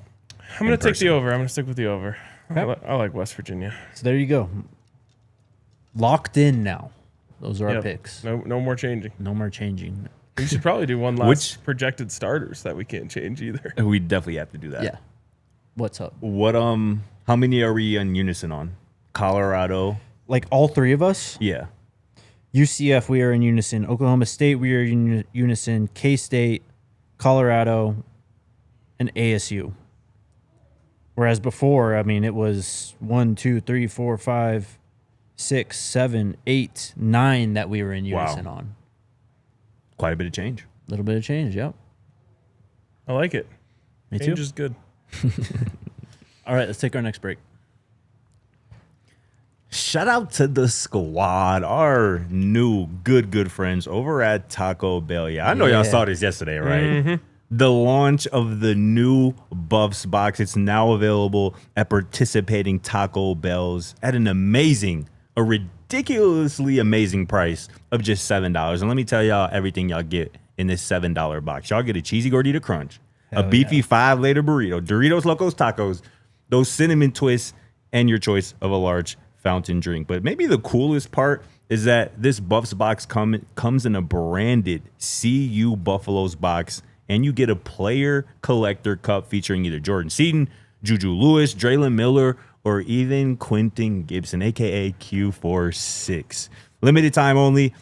Speaker 1: I'm going to take
Speaker 3: person.
Speaker 1: the over. I'm going to stick with the over.
Speaker 2: Okay.
Speaker 1: I like West Virginia.
Speaker 2: So there you go. Locked in now. Those are our
Speaker 1: Yep.
Speaker 2: picks.
Speaker 1: No more changing.
Speaker 2: No more changing.
Speaker 1: We should probably do one last projected starters that we can't change either.
Speaker 3: We definitely have to do that.
Speaker 2: Yeah. What's up?
Speaker 3: What how many are we in unison on? Colorado.
Speaker 2: Like all three of us?
Speaker 3: Yeah.
Speaker 2: UCF, we are in unison. Oklahoma State, we are in unison. K-State, Colorado, and ASU. Whereas before, I mean, it was 1, 2, 3, 4, 5, 6, 7, 8, 9 that we were in unison on.
Speaker 3: Quite a bit of change.
Speaker 2: A little bit of change, yep.
Speaker 1: I like it.
Speaker 2: Me too.
Speaker 1: Change is good.
Speaker 2: All right, let's take our next break.
Speaker 3: Shout out to the squad, our new good friends over at Taco Bell. Yeah, I know y'all saw this yesterday, right?
Speaker 1: Mm-hmm.
Speaker 3: The launch of the new Buffs box. It's now available at participating Taco Bells at a ridiculously amazing price of just $7. And let me tell y'all everything y'all get in this $7 box. Y'all get a cheesy gordita crunch, a beefy 5-layer burrito, Doritos Locos Tacos, those cinnamon twists, and your choice of a large fountain drink. But maybe the coolest part is that this Buffs box comes in a branded CU Buffaloes box, and you get a player collector cup featuring either Jordan Seaton, Juju Lewis, Draylon Miller, or even Quentin Gibson, a.k.a. Q46. Limited time only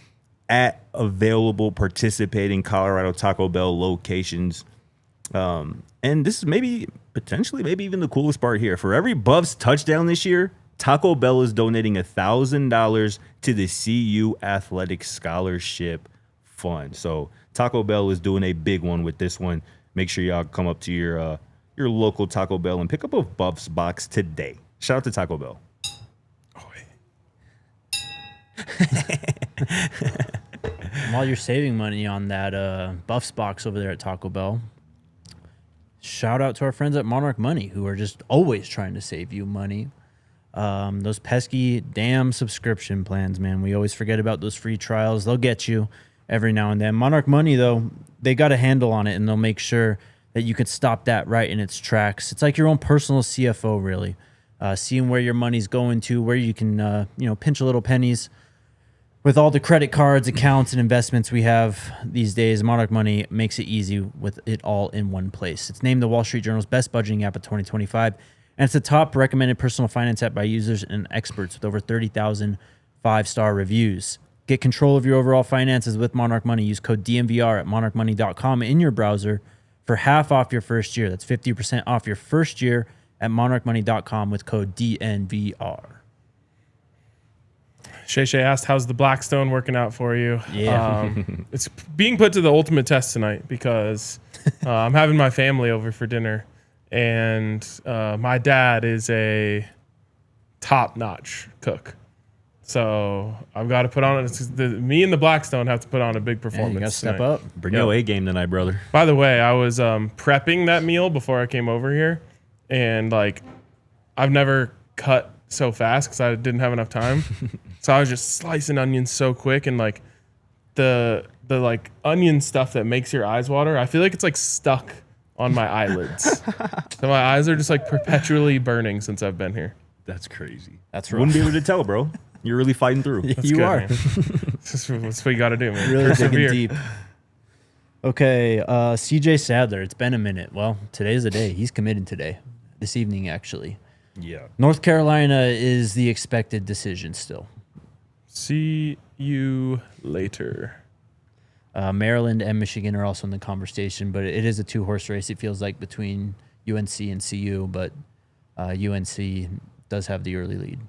Speaker 3: at available participating Colorado Taco Bell locations. And this is potentially even the coolest part here. For every Buffs touchdown this year, Taco Bell is donating $1,000 to the CU Athletic Scholarship Fund. So Taco Bell is doing a big one with this one. Make sure y'all come up to your local Taco Bell and pick up a Buffs box today. Shout out to Taco Bell.
Speaker 2: While you're saving money on that Buffs box over there at Taco Bell, shout out to our friends at Monarch Money who are just always trying to save you money. Those pesky damn subscription plans, man. We always forget about those free trials. They'll get you every now and then. Monarch Money, though, they got a handle on it, and they'll make sure that you can stop that right in its tracks. It's like your own personal CFO, really. Seeing where your money's going to, where you can, pinch a little pennies. With all the credit cards, accounts, and investments we have these days, Monarch Money makes it easy with it all in one place. It's named the Wall Street Journal's best budgeting app of 2025, and it's the top recommended personal finance app by users and experts with over 30,000 5-star reviews. Get control of your overall finances with Monarch Money. Use code DNVR at monarchmoney.com in your browser for half off your first year. That's 50% off your first year at monarchmoney.com with code DNVR.
Speaker 1: Shay asked, how's the Blackstone working out for you?
Speaker 2: Yeah.
Speaker 1: It's being put to the ultimate test tonight because I'm having my family over for dinner, and my dad is a top-notch cook. So I've got to put on me and the Blackstone have to put on a big performance.
Speaker 2: You got to step
Speaker 1: tonight.
Speaker 2: up.
Speaker 3: Bring your A game tonight, brother.
Speaker 1: By the way, I was prepping that meal before I came over here, and I've never cut so fast because I didn't have enough time. So I was just slicing onions so quick, and the onion stuff that makes your eyes water, I feel like it's stuck on my eyelids. So my eyes are just perpetually burning since I've been here.
Speaker 3: That's crazy.
Speaker 2: That's rough.
Speaker 3: Wouldn't be able to tell, bro. You're really fighting through.
Speaker 1: That's
Speaker 2: You
Speaker 1: good,
Speaker 2: are.
Speaker 1: man. That's what you got to do, man.
Speaker 2: Really digging
Speaker 1: Persevere.
Speaker 2: deep. Okay, CJ Sadler. It's been a minute. Well, today's the day. He's committed today. This evening, actually.
Speaker 3: Yeah.
Speaker 2: North Carolina is the expected decision still.
Speaker 1: See you later.
Speaker 2: Maryland and Michigan are also in the conversation, but it is a two-horse race, it feels like, between UNC and CU, but UNC does have the early lead.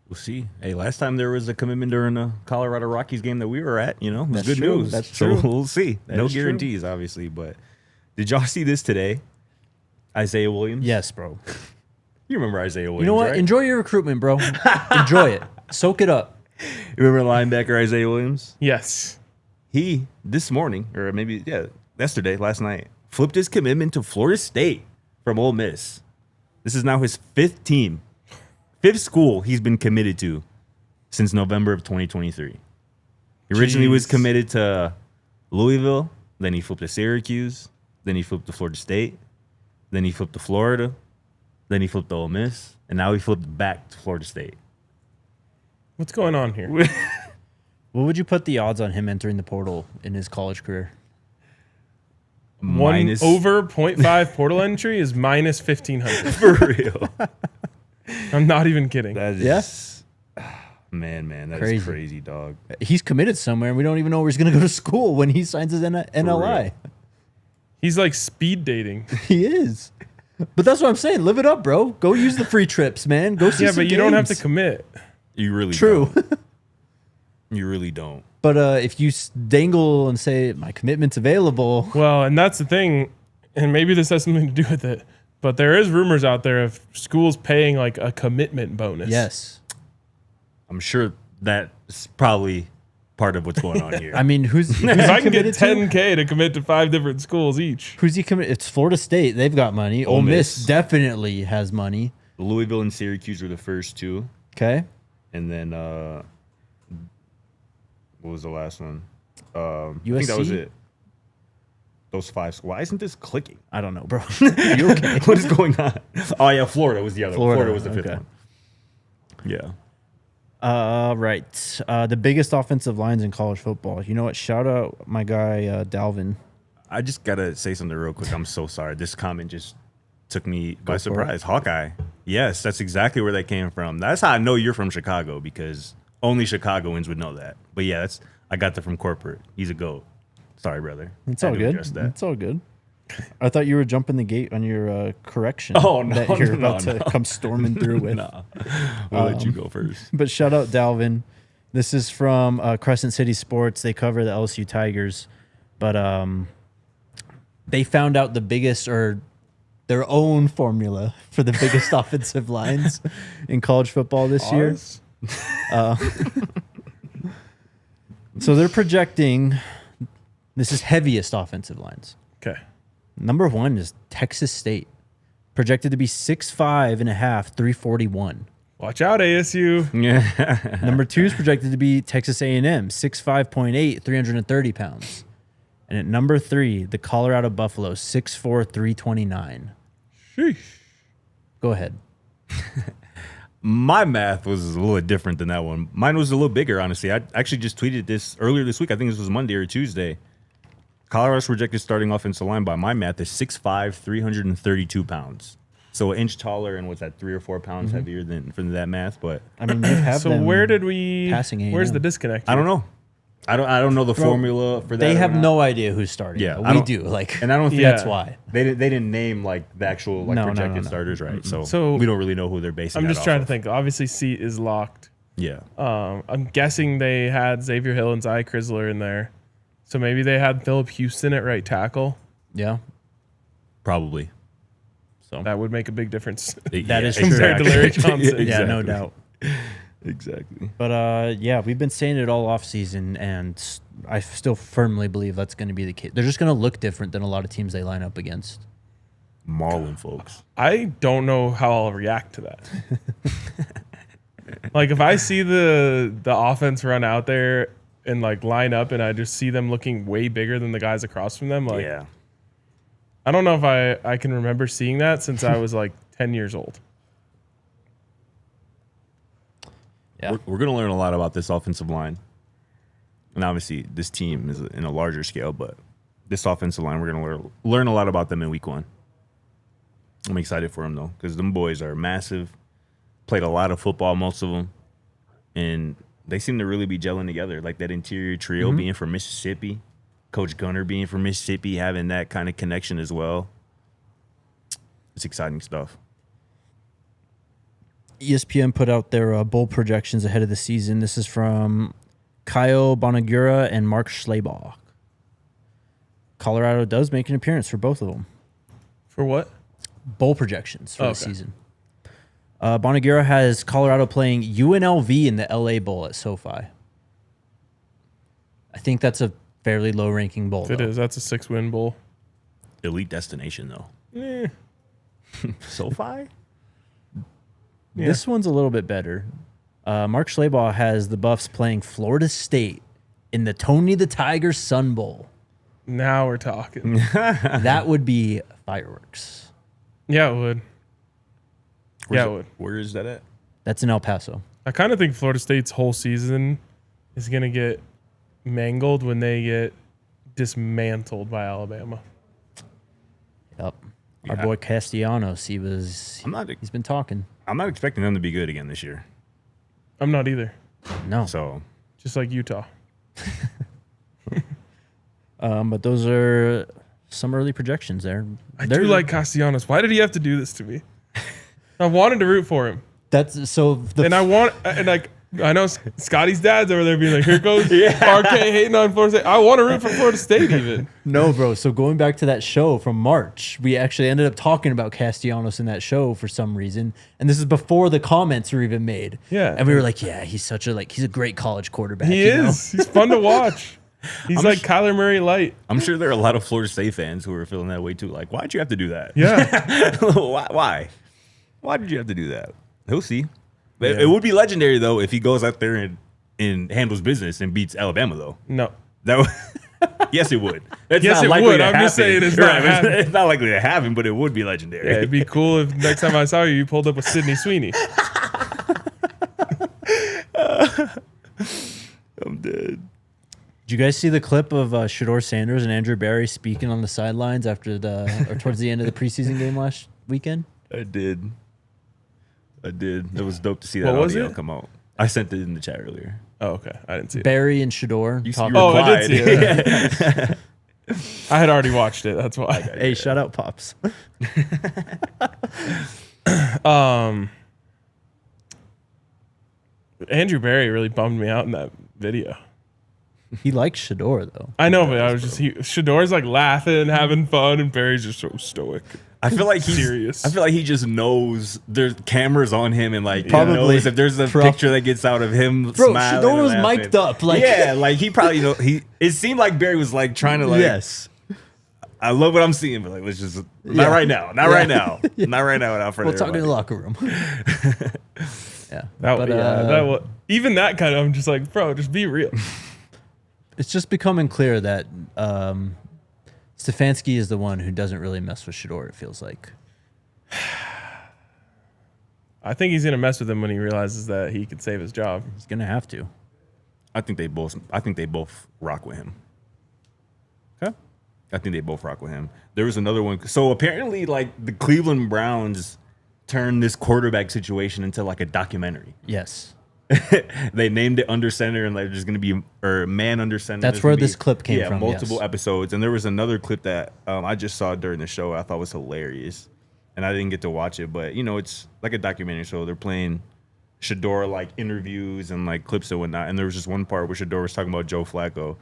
Speaker 3: We'll see. Hey, last time there was a commitment during the Colorado Rockies game that we were at, it was
Speaker 2: That's
Speaker 3: good
Speaker 2: true.
Speaker 3: news.
Speaker 2: That's
Speaker 3: so
Speaker 2: true.
Speaker 3: we'll see.
Speaker 2: That
Speaker 3: No
Speaker 2: is true.
Speaker 3: guarantees, obviously, but did y'all see this today? Isaiah Williams?
Speaker 2: Yes, bro.
Speaker 3: You remember Isaiah Williams,
Speaker 2: You know what?
Speaker 3: right?
Speaker 2: Enjoy your recruitment, bro. Enjoy it. Soak it up.
Speaker 3: You remember linebacker Isaiah Williams?
Speaker 1: Yes.
Speaker 3: He, this morning, or maybe, yesterday, last night, flipped his commitment to Florida State from Ole Miss. This is now his fifth school he's been committed to since November of 2023. He originally was
Speaker 1: Jeez.
Speaker 3: committed to Louisville, then he flipped to Syracuse, then he flipped to Florida State, then he flipped to Florida, then he flipped to Ole Miss, and now he flipped back to Florida State.
Speaker 1: What's going on here?
Speaker 2: What would you put the odds on him entering the portal in his college career?
Speaker 3: Minus-
Speaker 1: Over 0.5 portal entry is minus 1,500.
Speaker 3: For real.
Speaker 1: I'm not even kidding.
Speaker 3: That is, man, that is
Speaker 2: Crazy.
Speaker 3: crazy, dog.
Speaker 2: He's committed somewhere, and we don't even know where he's going to go to school when he signs his NLI.
Speaker 1: He's like speed dating.
Speaker 2: He is. But that's what I'm saying. Live it up, bro. Go use the free trips, man. Go see
Speaker 1: Yeah,
Speaker 2: some
Speaker 1: but you don't have to
Speaker 2: games.
Speaker 1: commit.
Speaker 3: You really
Speaker 2: True.
Speaker 3: don't. You really don't.
Speaker 2: But if you dangle and say, my commitment's available.
Speaker 1: Well, and that's the thing, and maybe this has something to do with it, but there is rumors out there of schools paying like a commitment bonus.
Speaker 2: Yes.
Speaker 3: I'm sure that's probably part of what's going on here.
Speaker 2: I mean, who's he
Speaker 1: If I can get
Speaker 2: committed to?
Speaker 1: $10K to commit to 5 different schools each.
Speaker 2: Who's he committed? It's Florida State. They've got money. Ole Miss
Speaker 3: Miss.
Speaker 2: definitely has money.
Speaker 3: Louisville and Syracuse were the first two.
Speaker 2: Okay.
Speaker 3: And then, what was the last one? I think that was
Speaker 2: USC?
Speaker 3: it. Those 5. Why isn't this clicking?
Speaker 2: I don't know, bro. You okay?
Speaker 3: What is going on? Oh, yeah, Florida was the other one.
Speaker 2: Florida,
Speaker 3: Florida was the fifth
Speaker 2: okay.
Speaker 3: one. Yeah.
Speaker 2: Right. The biggest offensive lines in college football. You know what? Shout out my guy, Dalvin.
Speaker 3: I just got to say something real quick. I'm so sorry. This comment just took me by
Speaker 2: for it.
Speaker 3: surprise. Hawkeye. Yes, that's exactly where that came from. That's how I know you're from Chicago, because only Chicagoans would know that. But yeah, I got that from corporate. He's a GOAT. Sorry, brother.
Speaker 2: It's
Speaker 3: Had
Speaker 2: all
Speaker 3: to
Speaker 2: good.
Speaker 3: address that.
Speaker 2: It's all good. I thought you were jumping the gate on your correction.
Speaker 3: Oh, no,
Speaker 2: that you're
Speaker 3: no,
Speaker 2: about
Speaker 3: no.
Speaker 2: to come storming through with.
Speaker 3: Nah, we'll let you go first.
Speaker 2: But shout out Dalvin. This is from Crescent City Sports. They cover the LSU Tigers, but they found out the biggest, or their own formula for the biggest offensive lines in college football this year.
Speaker 1: Ours?
Speaker 2: So they're projecting, this is heaviest offensive lines.
Speaker 1: Okay.
Speaker 2: Number 1 is Texas State, projected to be 6'5.5", 341.
Speaker 1: Watch out, ASU.
Speaker 3: Yeah.
Speaker 2: Number 2 is projected to be Texas A&M, 6'5.8", 330 pounds. And at number 3, the Colorado Buffaloes, 6'4", 329.
Speaker 1: Sheesh.
Speaker 2: Go ahead.
Speaker 3: My math was a little different than that one. Mine was a little bigger, honestly. I actually just tweeted this earlier this week. I think this was Monday or Tuesday. Colorado's projected starting offensive line by my math is 6'5", 332 pounds. So an inch taller, and what's that, 3 or 4 pounds heavier than for that math. But
Speaker 2: I mean, you have
Speaker 1: So
Speaker 2: them
Speaker 1: where did we?
Speaker 2: passing A&M.
Speaker 1: Where's the disconnect?
Speaker 3: I don't know. I don't know the
Speaker 2: Bro,
Speaker 3: formula for that.
Speaker 2: They
Speaker 3: or
Speaker 2: have
Speaker 3: not.
Speaker 2: no idea who's starting.
Speaker 3: Yeah, I
Speaker 2: we
Speaker 3: don't-
Speaker 2: do. Like,
Speaker 3: And I don't think
Speaker 1: Yeah.
Speaker 2: that's why.
Speaker 3: they didn't name like the actual like
Speaker 2: No, no,
Speaker 3: projected
Speaker 2: no.
Speaker 3: starters, right? So,
Speaker 1: So-
Speaker 3: we don't really know who they're basing.
Speaker 1: I'm
Speaker 3: that
Speaker 1: just
Speaker 3: off
Speaker 1: trying to
Speaker 3: of.
Speaker 1: think. Obviously, seat is locked.
Speaker 3: Yeah.
Speaker 1: I'm guessing they had Xavier Hill and Zy Chrysler in there. So maybe they had Philip Houston at right tackle.
Speaker 2: Yeah.
Speaker 3: Probably.
Speaker 2: So
Speaker 1: That would make a big difference.
Speaker 2: That is true.
Speaker 1: Compared to Larry Johnson.
Speaker 2: yeah, no
Speaker 3: exactly.
Speaker 2: doubt.
Speaker 3: Exactly.
Speaker 2: But yeah, we've been saying it all off season, and I still firmly believe that's going to be the case. They're just going to look different than a lot of teams they line up against.
Speaker 3: Marlin folks.
Speaker 1: I don't know how I'll react to that. Like if I see the offense run out there and like line up and I just see them looking way bigger than the guys across from them, like
Speaker 3: Yeah.
Speaker 1: I don't know if I can remember seeing that since I was like 10 years old.
Speaker 2: Yeah.
Speaker 3: We're going to learn a lot about this offensive line. And obviously, this team is in a larger scale, but this offensive line, we're going to learn a lot about them in week 1. I'm excited for them, though, because them boys are massive, played a lot of football, most of them, and they seem to really be gelling together. Like that interior trio being from Mississippi, Coach Gunner being from Mississippi, having that kind of connection as well. It's exciting stuff.
Speaker 2: ESPN put out their bowl projections ahead of the season. This is from Kyle Bonagura and Mark Schlabach. Colorado does make an appearance for both of them.
Speaker 1: For what?
Speaker 2: Bowl projections for the season. Bonagura has Colorado playing UNLV in the LA Bowl at SoFi. I think that's a fairly low-ranking bowl.
Speaker 1: It is. That's a 6-win bowl.
Speaker 3: Elite destination, though. SoFi?
Speaker 2: Yeah. This one's a little bit better. Mark Schlabach has the Buffs playing Florida State in the Tony the Tiger Sun Bowl.
Speaker 1: Now we're talking.
Speaker 2: That would be fireworks.
Speaker 1: Yeah, it would. It would.
Speaker 3: Where is that at?
Speaker 2: That's in El Paso.
Speaker 1: I kind of think Florida State's whole season is going to get mangled when they get dismantled by Alabama.
Speaker 2: Yep. Our boy Castellanos, he's been talking.
Speaker 3: I'm not expecting them to be good again this year.
Speaker 1: I'm not either.
Speaker 2: No.
Speaker 3: So
Speaker 1: just like Utah.
Speaker 2: But those are some early projections there.
Speaker 1: I do like Castellanos. Why did he have to do this to me? I wanted to root for him.
Speaker 2: That's so.
Speaker 1: I know Scotty's dad's over there being like, here goes RK hating on Florida State. I want to root for Florida State even.
Speaker 2: No, bro. So going back to that show from March, we actually ended up talking about Castellanos in that show for some reason. And this is before the comments were even made.
Speaker 1: Yeah.
Speaker 2: And we were like, yeah, he's a great college quarterback.
Speaker 1: He is. He's fun to watch. He's like Kyler Murray light.
Speaker 3: I'm sure there are a lot of Florida State fans who are feeling that way too. Like, why'd you have to do that?
Speaker 1: Yeah.
Speaker 3: Why? Why did you have to do that? He'll see. It would be legendary, though, if he goes out there and handles business and beats Alabama, though.
Speaker 1: No.
Speaker 3: Yes, it would. That's
Speaker 1: yes,
Speaker 3: not
Speaker 1: it
Speaker 3: likely
Speaker 1: would.
Speaker 3: to
Speaker 1: I'm
Speaker 3: happen.
Speaker 1: just saying it's not happening.
Speaker 3: It's not likely to happen, but it would be legendary.
Speaker 1: Yeah, it'd be cool if next time I saw you, you pulled up with Sydney Sweeney.
Speaker 3: I'm dead.
Speaker 2: Did you guys see the clip of Shedeur Sanders and Andrew Barry speaking on the sidelines towards the end of the preseason game last weekend?
Speaker 3: I did. It was dope to see that audio come out. I sent it in the chat earlier.
Speaker 1: Oh, okay. I didn't see it.
Speaker 2: Barry and Shedeur.
Speaker 1: I did see it. I had already watched it. That's why.
Speaker 2: Hey, shout out Pops.
Speaker 1: Andrew Barry really bummed me out in that video.
Speaker 2: He likes Shedeur, though.
Speaker 1: I know, but Shedeur's like laughing, having fun, and Barry's just so stoic.
Speaker 3: I feel like he's
Speaker 1: serious.
Speaker 3: I feel like he just knows there's cameras on him, and like
Speaker 2: probably
Speaker 3: knows if there's a picture that gets out of him.
Speaker 2: Bro,
Speaker 3: smiling
Speaker 2: Shedeur was
Speaker 3: laughing.
Speaker 2: mic'd up. Like,
Speaker 3: yeah, like he probably It seemed like Barry was like trying to like.
Speaker 2: Yes.
Speaker 3: I love what I'm seeing, but like let's just not right now, not right now, not right now. Without further,
Speaker 2: we'll talk in the locker room.
Speaker 1: Even that kind of, I'm just like, bro, just be real.
Speaker 2: It's just becoming clear that Stefanski is the one who doesn't really mess with Shedeur, it feels like.
Speaker 1: I think he's going to mess with him when he realizes that he can save his job.
Speaker 2: He's going to have to.
Speaker 3: I think they both rock with him.
Speaker 2: Okay.
Speaker 3: I think they both rock with him. There was another one. So apparently, like, the Cleveland Browns turned this quarterback situation into like a documentary.
Speaker 2: Yes.
Speaker 3: They named it Under Center, and like there's going to be man under center.
Speaker 2: That's where this clip came from.
Speaker 3: Multiple episodes, and there was another clip that I just saw during the show. I thought was hilarious, and I didn't get to watch it, but it's like a documentary. So they're playing Shedeur like interviews and like clips and whatnot. And there was just one part where Shedeur was talking about Joe Flacco.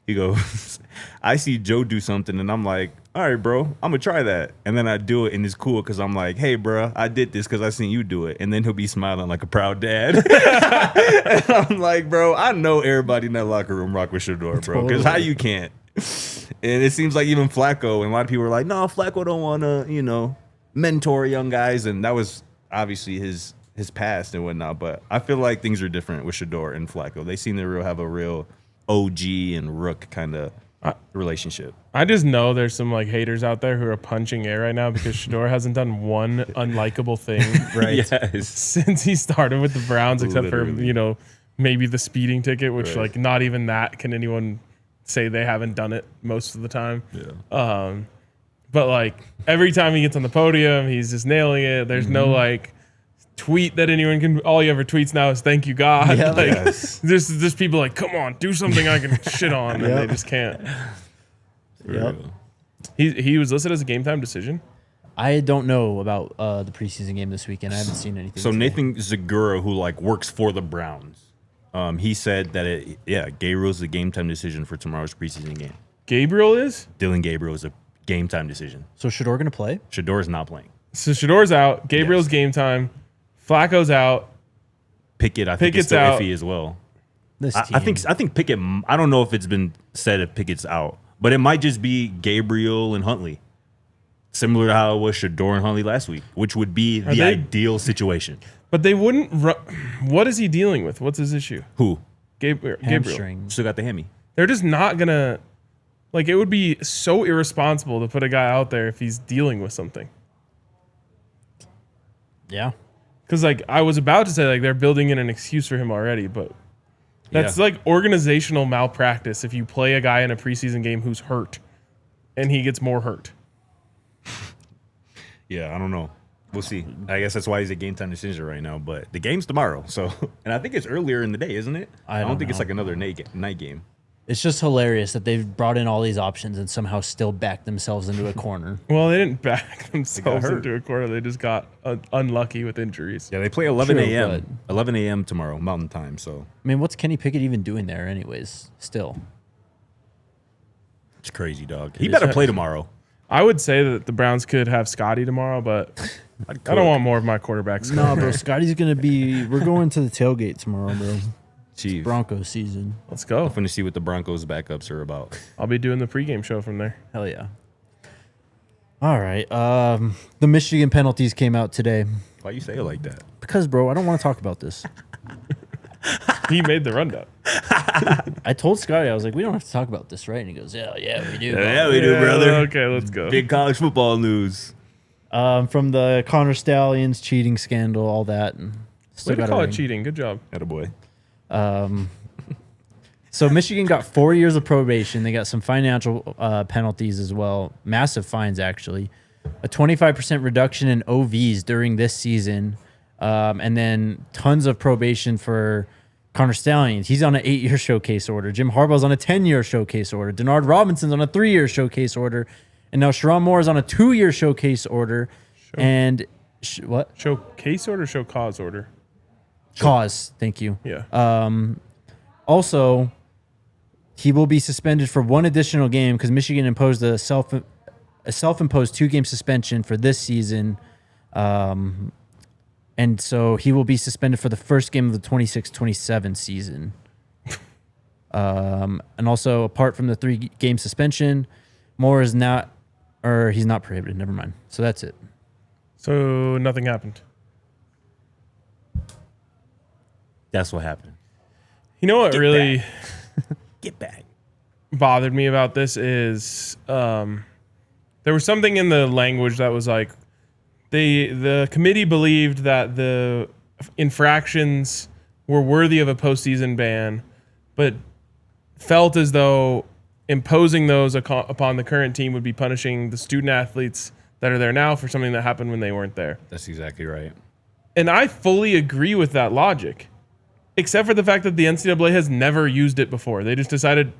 Speaker 3: He goes, I see Joe do something, and I'm like, all right, bro, I'm going to try that. And then I do it, and it's cool because I'm like, hey, bro, I did this because I seen you do it. And then he'll be smiling like a proud dad. And I'm like, bro, I know everybody in that locker room rock with Shedeur, bro, because how you can't? And it seems like even Flacco, and a lot of people were like, no, Flacco don't want to, mentor young guys. And that was obviously his past and whatnot. But I feel like things are different with Shedeur and Flacco. They seem to have a real OG and Rook kind of relationship.
Speaker 1: I just know there's some like haters out there who are punching air right now because Shedeur hasn't done one unlikable thing since he started with the Browns, except for maybe the speeding ticket, which like not even that can anyone say they haven't done it most of the time.
Speaker 3: Yeah.
Speaker 1: But like every time he gets on the podium, he's just nailing it. There's no like tweet that anyone can. All he ever tweets now is "Thank you, God."
Speaker 2: Yeah,
Speaker 1: like there's people like, come on, do something I can shit on, and they just can't.
Speaker 2: Yep.
Speaker 1: He was listed as a game time decision.
Speaker 2: I don't know about the preseason game this weekend. I haven't seen anything.
Speaker 3: So Nathan Zagura, who works for the Browns, he said that Gabriel's a game time decision for tomorrow's preseason game.
Speaker 1: Gabriel is?
Speaker 3: Dylan Gabriel is a game time decision.
Speaker 2: So Shedeur gonna play?
Speaker 3: Shedeur is not playing.
Speaker 1: So Shedeur's out. Gabriel's game time. Flacco's out.
Speaker 3: Pickett, I think, is still iffy as well. I think Pickett. I don't know if it's been said if Pickett's out, but it might just be Gabriel and Huntley, similar to how it was Shedeur and Huntley last week, which would be the ideal situation.
Speaker 1: But they wouldn't. What is he dealing with? What's his issue?
Speaker 3: Who?
Speaker 1: Gabriel.
Speaker 3: Still got the hammy.
Speaker 1: They're just not gonna. It would be so irresponsible to put a guy out there if he's dealing with something.
Speaker 2: Yeah.
Speaker 1: Because I was about to say they're building in an excuse for him already, but that's organizational malpractice if you play a guy in a preseason game who's hurt and he gets more hurt.
Speaker 3: Yeah, I don't know. We'll see. I guess that's why he's a game time decision right now. But the game's tomorrow, so and I think it's earlier in the day, isn't it? I don't think it's another night game.
Speaker 2: It's just hilarious that they've brought in all these options and somehow still backed themselves into a corner.
Speaker 1: Well, they didn't back themselves into a corner. They just got unlucky with injuries.
Speaker 3: Yeah, they play 11 a.m. 11 a.m. tomorrow, Mountain Time. So
Speaker 2: I mean, what's Kenny Pickett even doing there anyways? Still.
Speaker 3: It's crazy, dog. He better play tomorrow.
Speaker 1: I would say that the Browns could have Scotty tomorrow, but I don't want more of my quarterbacks.
Speaker 2: No, bro. Scotty's going to be – we're going to the tailgate tomorrow, bro.
Speaker 3: Chief.
Speaker 2: Broncos season.
Speaker 1: Let's go.
Speaker 3: I'm going to see what the Broncos backups are about.
Speaker 1: I'll be doing the pregame show from there.
Speaker 2: Hell yeah. All right. The Michigan penalties came out today.
Speaker 3: Why you say it like that?
Speaker 2: Because, bro, I don't want to talk about this.
Speaker 1: He made the rundown.
Speaker 2: I told Scotty, I was like, we don't have to talk about this, right? And he goes, yeah, we do.
Speaker 3: Yeah, we do, brother.
Speaker 1: Okay, let's go.
Speaker 3: Big college football news.
Speaker 2: From the Connor Stallions cheating scandal, all that. And
Speaker 1: Way to call it cheating. Good job.
Speaker 3: Attaboy.
Speaker 2: So Michigan got 4 years of probation. They got some financial penalties as well. Massive fines, actually. A 25% reduction in OVs during this season. And then tons of probation for Connor Stallions. He's on an 8-year showcase order. Jim Harbaugh's on a 10-year showcase order. Denard Robinson's on a 3-year showcase order. And now Sharon Moore is on a 2-year showcase order. What?
Speaker 1: Showcase order, show cause order?
Speaker 2: Cause, thank you.
Speaker 1: Yeah.
Speaker 2: Also, he will be suspended for one additional game because Michigan imposed a self-imposed 2-game suspension for this season. And so he will be suspended for the first game of the 26-27 season. And also, apart from the 3-game suspension, Moore is not, or he's not prohibited. Never mind. So that's it.
Speaker 1: So nothing happened.
Speaker 3: That's what happened.
Speaker 1: You know what really
Speaker 3: Get back.
Speaker 1: bothered me about this is there was something in the language that was like the committee believed that the infractions were worthy of a postseason ban, but felt as though imposing those upon the current team would be punishing the student athletes that are there now for something that happened when they weren't there.
Speaker 3: That's exactly right.
Speaker 1: And I fully agree with that logic, except for the fact that the NCAA has never used it before. They just decided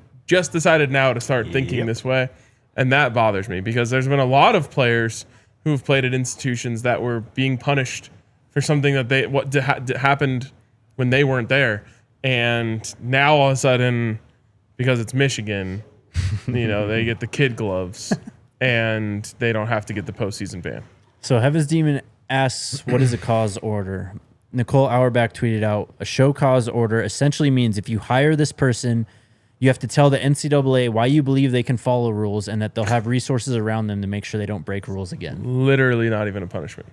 Speaker 1: now to start thinking this way. And that bothers me because there's been a lot of players who have played at institutions that were being punished for something that happened when they weren't there. And now all of a sudden, because it's Michigan, they get the kid gloves and they don't have to get the postseason ban.
Speaker 2: So Heaven's Demon asks, what is a cause order? Nicole Auerbach tweeted out, a show cause order essentially means if you hire this person, you have to tell the NCAA why you believe they can follow rules and that they'll have resources around them to make sure they don't break rules again.
Speaker 1: Literally not even a punishment.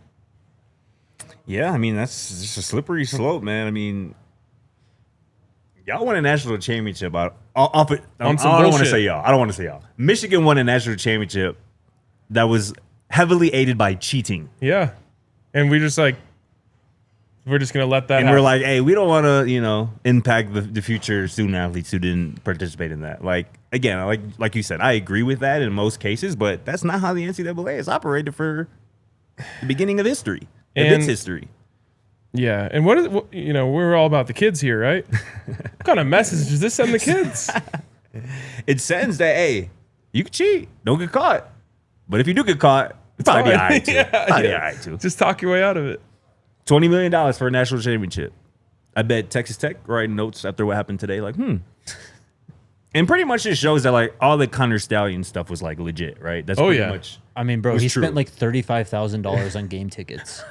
Speaker 3: Yeah, I mean, that's just a slippery slope, man. I mean, y'all won a national championship. I don't want to say y'all. Michigan won a national championship that was heavily aided by cheating.
Speaker 1: Yeah. And we're just going to let that happen.
Speaker 3: We're like, hey, we don't want to, impact the future student athletes who didn't participate in that. Like, again, like you said, I agree with that in most cases, but that's not how the NCAA has operated for the beginning of history. And its history.
Speaker 1: Yeah. And we're all about the kids here, right? What kind of message does this send the kids?
Speaker 3: It sends that, hey, you can cheat. Don't get caught. But if you do get caught, Probably
Speaker 1: fine.
Speaker 3: all right, too.
Speaker 1: Yeah,
Speaker 3: Probably
Speaker 1: yeah.
Speaker 3: all right, too.
Speaker 1: Just talk your way out of it.
Speaker 3: $20 million for a national championship. I bet Texas Tech writing notes after what happened today, like, And pretty much just shows that, like, all the Connor Stallion stuff was, like, legit, right? That's pretty much.
Speaker 2: I mean, bro,
Speaker 3: was
Speaker 2: he
Speaker 3: true.
Speaker 2: spent like $35,000 on game tickets.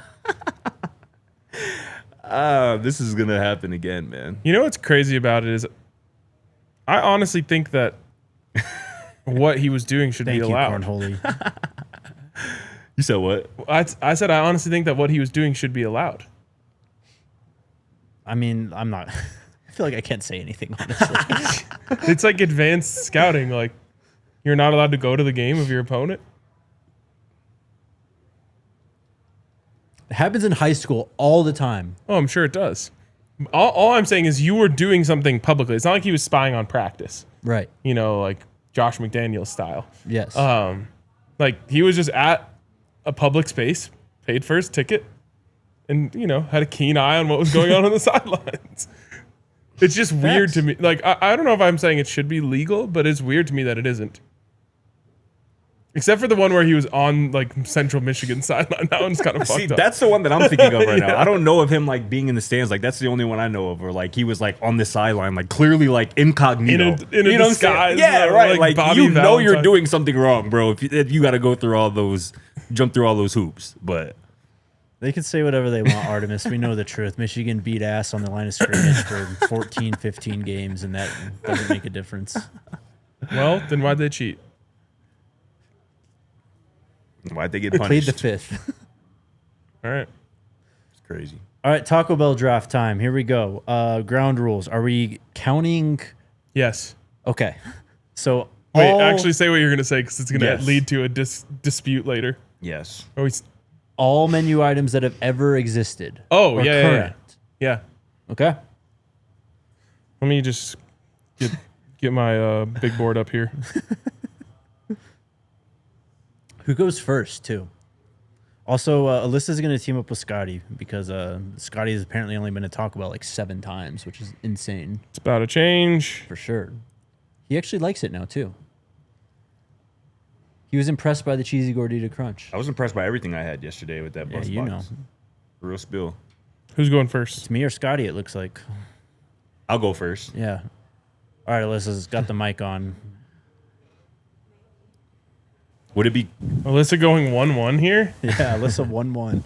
Speaker 3: This is going to happen again, man.
Speaker 1: You know what's crazy about it is I honestly think that what he was doing should
Speaker 2: Thank
Speaker 1: be
Speaker 2: you,
Speaker 1: allowed.
Speaker 2: Cornholy.
Speaker 3: You said what?
Speaker 1: I said I honestly think that what he was doing should be allowed.
Speaker 2: I mean, I'm not. I feel like I can't say anything, honestly.
Speaker 1: It's like advanced scouting. Like, you're not allowed to go to the game of your opponent.
Speaker 2: It happens in high school all the time.
Speaker 1: Oh, I'm sure it does. All I'm saying is you were doing something publicly. It's not like he was spying on practice.
Speaker 2: Right.
Speaker 1: You know, like Josh McDaniels style.
Speaker 2: Yes.
Speaker 1: Like he was just at a public space, paid for his ticket, and you know had a keen eye on what was going on the sidelines. It's just weird to me. Like I don't know if I'm saying it should be legal, but it's weird to me that it isn't. Except for the one where he was on like Central Michigan sideline. That one's kind of fucked
Speaker 3: See,
Speaker 1: up.
Speaker 3: that's the one that I'm thinking of right now.
Speaker 1: Yeah.
Speaker 3: I don't know of him like being in the stands. Like that's the only one I know of, or like he was like on the sideline, like clearly like incognito.
Speaker 1: In a
Speaker 3: you know what I'm saying?
Speaker 1: disguise,
Speaker 3: Yeah, right.
Speaker 1: like
Speaker 3: Like
Speaker 1: Bobby
Speaker 3: you know you're
Speaker 1: Valentine.
Speaker 3: doing something wrong, bro. If you got to go through all those, jump through all those hoops. But
Speaker 2: They can say whatever they want, Artemis. We know the truth. Michigan beat ass on the line of scrimmage for 14, 15 games, and that doesn't make a difference.
Speaker 1: Well, then why'd they cheat?
Speaker 3: why'd they get
Speaker 2: They played
Speaker 3: punished?
Speaker 2: the fifth.
Speaker 1: All right.
Speaker 3: It's crazy.
Speaker 2: All right, Taco Bell draft time. Here we go. Ground rules. Are we counting?
Speaker 1: Yes.
Speaker 2: Okay. So
Speaker 1: Wait,
Speaker 2: all,
Speaker 1: actually say what you're going to say because it's going to
Speaker 3: Yes.
Speaker 1: lead to a dispute later.
Speaker 3: Yes.
Speaker 1: Are we,
Speaker 2: all menu items that have ever existed.
Speaker 1: Oh,
Speaker 2: or
Speaker 1: yeah, yeah,
Speaker 2: current.
Speaker 1: yeah.
Speaker 2: Okay.
Speaker 1: Let me just get my big board up here.
Speaker 2: Who goes first, too? Also, Alyssa's going to team up with Scotty because Scotty has apparently only been to Taco Bell like 7 times, which is insane
Speaker 1: It's about to change.
Speaker 2: for sure. He actually likes it now, too. He was impressed by the cheesy gordita crunch.
Speaker 3: I was impressed by everything I had yesterday with that
Speaker 2: Yeah,
Speaker 3: bus
Speaker 2: you
Speaker 3: box.
Speaker 2: know.
Speaker 3: Real spill.
Speaker 1: Who's going first?
Speaker 2: It's me or Scotty, it looks like.
Speaker 3: I'll go first.
Speaker 2: Yeah. All right, Alyssa's got the mic on.
Speaker 3: Would it be?
Speaker 1: Alyssa going 1-1 here?
Speaker 2: Yeah, Alyssa 1-1.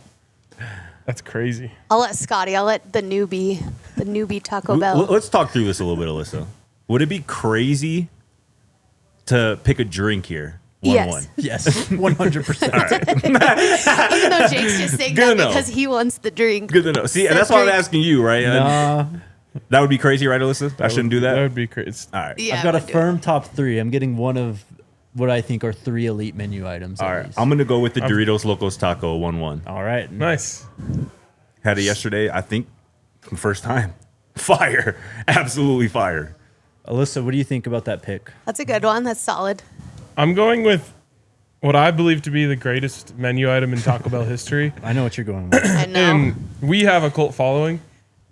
Speaker 1: That's crazy.
Speaker 4: I'll let Scotty. I'll let the newbie Taco Bell.
Speaker 3: Let's talk through this a little bit, Alyssa. Would it be crazy to pick a drink here? 1-1.
Speaker 4: Yes.
Speaker 2: Yes, 100%.
Speaker 4: Even though Jake's just saying
Speaker 3: Good
Speaker 4: that
Speaker 3: to know.
Speaker 4: because he wants the drink.
Speaker 3: Good to know. See,
Speaker 4: Said
Speaker 3: that's why I'm
Speaker 4: drink.
Speaker 3: asking you, right?
Speaker 2: Nah,
Speaker 3: That would be crazy, right, Alyssa? I shouldn't do that.
Speaker 1: That would be crazy.
Speaker 3: All right.
Speaker 4: Yeah,
Speaker 2: I've got
Speaker 4: I
Speaker 2: a
Speaker 4: would do
Speaker 2: firm top 3. I'm getting one of what I think are 3 elite menu items.
Speaker 3: All
Speaker 2: at
Speaker 3: right.
Speaker 2: least.
Speaker 3: I'm going to go with the Doritos Locos Taco 1-1.
Speaker 2: All right.
Speaker 1: Nice.
Speaker 3: Had it yesterday, I think, first time. Fire. Absolutely fire.
Speaker 2: Alyssa, what do you think about that pick?
Speaker 4: it. That's a good one. That's solid.
Speaker 1: I'm going with what I believe to be the greatest menu item in Taco Bell history.
Speaker 2: I know what you're going with.
Speaker 4: I know.
Speaker 1: And we have a cult following.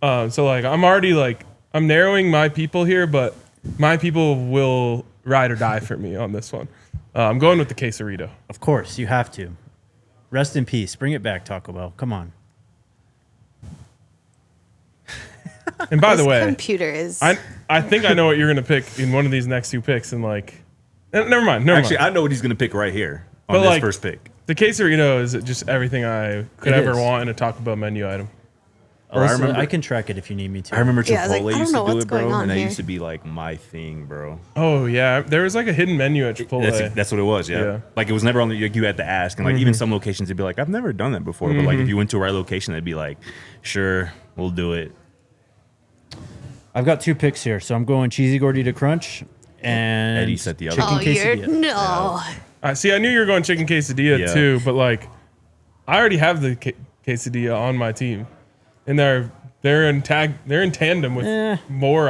Speaker 1: So like I'm already like I'm narrowing my people here, but my people will ride or die for me on this one. I'm going with the quesarito.
Speaker 2: Of course, you have to. Rest in peace. Bring it back, Taco Bell. Come on.
Speaker 1: And by the
Speaker 4: This
Speaker 1: way,
Speaker 4: computer is.
Speaker 1: I think I know what you're gonna pick in one of these next 2 picks, and like, never mind.
Speaker 3: Actually, I know what he's going to pick right here on
Speaker 1: But,
Speaker 3: this
Speaker 1: like,
Speaker 3: first pick.
Speaker 1: the quesarito is just everything I could
Speaker 2: It
Speaker 1: ever
Speaker 2: is.
Speaker 1: want in a Taco Bell menu item.
Speaker 2: Alyssa,
Speaker 3: remember-
Speaker 2: I can track it if you need me to.
Speaker 3: I remember
Speaker 4: Yeah, I was like,
Speaker 3: Chipotle
Speaker 4: I don't
Speaker 3: used
Speaker 4: know
Speaker 3: to do
Speaker 4: what's
Speaker 3: it, bro,
Speaker 4: going on
Speaker 3: and that
Speaker 4: here.
Speaker 3: used to be like my thing, bro.
Speaker 1: Oh yeah, there was like a hidden menu at Chipotle.
Speaker 3: That's what it was, yeah.
Speaker 1: Yeah.
Speaker 3: Like it was never on the, like you had to ask, and like even some locations they'd be like, I've never done that before, but like if you went to a right location, they'd be like, sure, we'll do it.
Speaker 2: I've got 2 picks here, so I'm going cheesy gordita crunch and
Speaker 3: Eddie set the other
Speaker 2: chicken
Speaker 4: oh, you're
Speaker 2: quesadilla.
Speaker 4: no.
Speaker 1: See, I knew you were going chicken quesadilla
Speaker 3: Yeah.
Speaker 1: too, but like, I already have the quesadilla on my team, and they're in tandem with more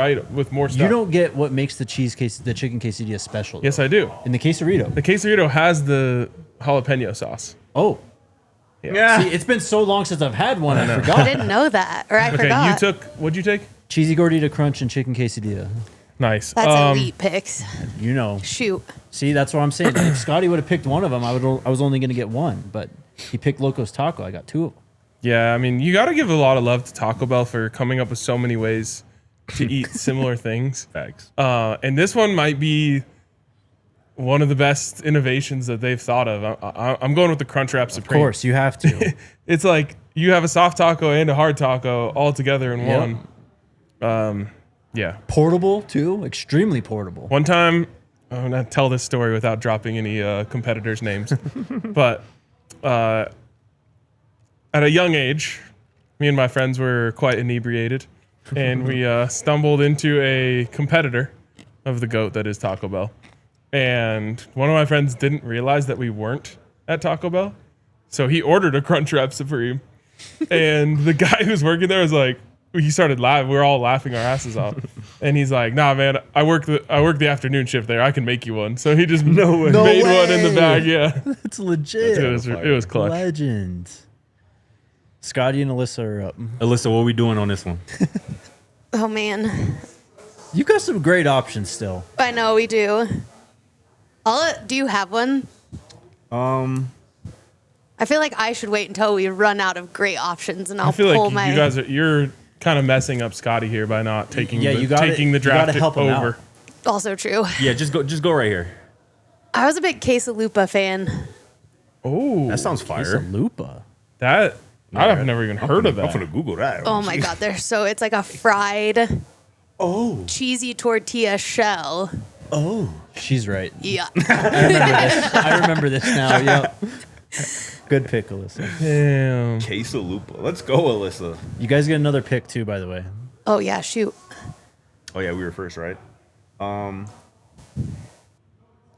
Speaker 1: stuff.
Speaker 2: You don't get what makes the chicken quesadilla special.
Speaker 1: Yes,
Speaker 2: though.
Speaker 1: I do.
Speaker 2: In the quesarito.
Speaker 1: The quesarito has the jalapeno sauce.
Speaker 2: Oh,
Speaker 3: Yeah.
Speaker 2: see, it's been so long since I've had one, I
Speaker 4: I
Speaker 2: forgot.
Speaker 4: didn't know that, or I
Speaker 1: Okay,
Speaker 4: forgot.
Speaker 1: what'd you take?
Speaker 2: Cheesy gordita crunch and chicken quesadilla.
Speaker 1: Nice.
Speaker 4: That's elite picks.
Speaker 2: You know.
Speaker 4: Shoot.
Speaker 2: See, that's what I'm saying. If Scotty would have picked one of them, I was only going to get one. But he picked Locos Taco. I got two of them.
Speaker 1: Yeah, I mean, you got to give a lot of love to Taco Bell for coming up with so many ways to eat similar things.
Speaker 3: Facts.
Speaker 1: And this one might be one of the best innovations that they've thought of. I'm going with the Crunchwrap Supreme.
Speaker 2: Of course, you have to.
Speaker 1: It's like you have a soft taco and a hard taco all together in one. Yeah.
Speaker 2: Portable, too. Extremely portable.
Speaker 1: One time, I'm going to tell this story without dropping any competitors' names. But at a young age, me and my friends were quite inebriated. And we stumbled into a competitor of the GOAT that is Taco Bell. And one of my friends didn't realize that we weren't at Taco Bell. So he ordered a Crunchwrap Supreme. And the guy who's working there was like, he started laughing. We were all laughing our asses off. And he's like, nah, man, I work the afternoon shift there. I can make you one. So he just made one in the bag. Yeah.
Speaker 2: That's legit.
Speaker 1: It was clutch.
Speaker 2: Legend. Scotty and Alyssa are up.
Speaker 3: Alyssa, what are we doing on this one?
Speaker 4: Oh, man.
Speaker 2: You've got some great options still.
Speaker 4: I know we do. Do you have one? I feel like I should wait until we run out of great options, and I'll
Speaker 1: I feel
Speaker 4: pull
Speaker 1: like you're kind of messing up Scotty here by not taking the draft
Speaker 2: help him
Speaker 1: over.
Speaker 2: out.
Speaker 4: Also true.
Speaker 3: Yeah, just go right here.
Speaker 4: I was a big Quesalupa fan.
Speaker 1: Oh,
Speaker 3: That sounds fire.
Speaker 2: Lupa.
Speaker 1: I've never even heard of that.
Speaker 3: I'm gonna Google that.
Speaker 4: Oh my God, it's like a fried, cheesy tortilla shell.
Speaker 2: Oh, she's right.
Speaker 4: Yeah.
Speaker 2: I remember this now. Yep. Good pick, Alyssa.
Speaker 1: Damn.
Speaker 3: Quesalupa. Let's go, Alyssa.
Speaker 2: You guys get another pick too, by the way.
Speaker 4: Oh yeah, shoot.
Speaker 3: Oh yeah, we were first, right?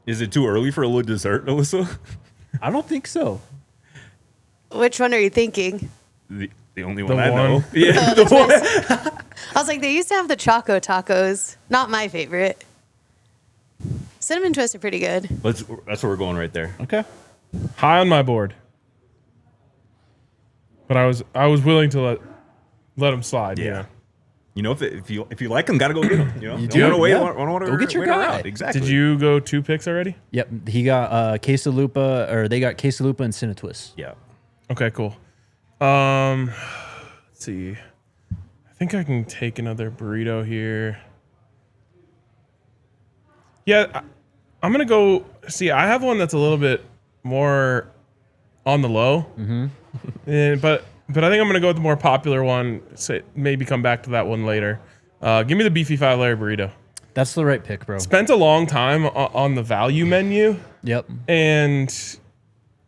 Speaker 3: Is it too early for a little dessert, Alyssa?
Speaker 2: I don't think so.
Speaker 4: Which one are you thinking?
Speaker 3: The only one I
Speaker 1: one.
Speaker 3: know.
Speaker 4: Yeah, the one. I was like, they used to have the Choco Tacos. Not my favorite. Cinnamon Twist are pretty good.
Speaker 3: That's where we're going right there.
Speaker 2: Okay.
Speaker 1: High on my board, but I was willing to let him slide.
Speaker 3: Yeah. You know, if you like them, gotta go get them. You know,
Speaker 2: do?
Speaker 3: don't wait,
Speaker 2: Yeah.
Speaker 3: Go
Speaker 2: get your guy.
Speaker 3: Exactly.
Speaker 1: Did you go 2 picks already?
Speaker 2: Yep. He got Quesalupa, or they got Quesalupa and Cinnamon Twist.
Speaker 3: Yeah.
Speaker 1: Okay, cool. Let's see. I think I can take another burrito here. Yeah, I'm gonna go. See, I have one that's a little bit more on the low, but I think I'm gonna go with the more popular one. Say maybe come back to that one later. Give me the beefy 5-layer burrito.
Speaker 2: That's the right pick, bro.
Speaker 1: Spent a long time on the value menu,
Speaker 2: Yep.
Speaker 1: and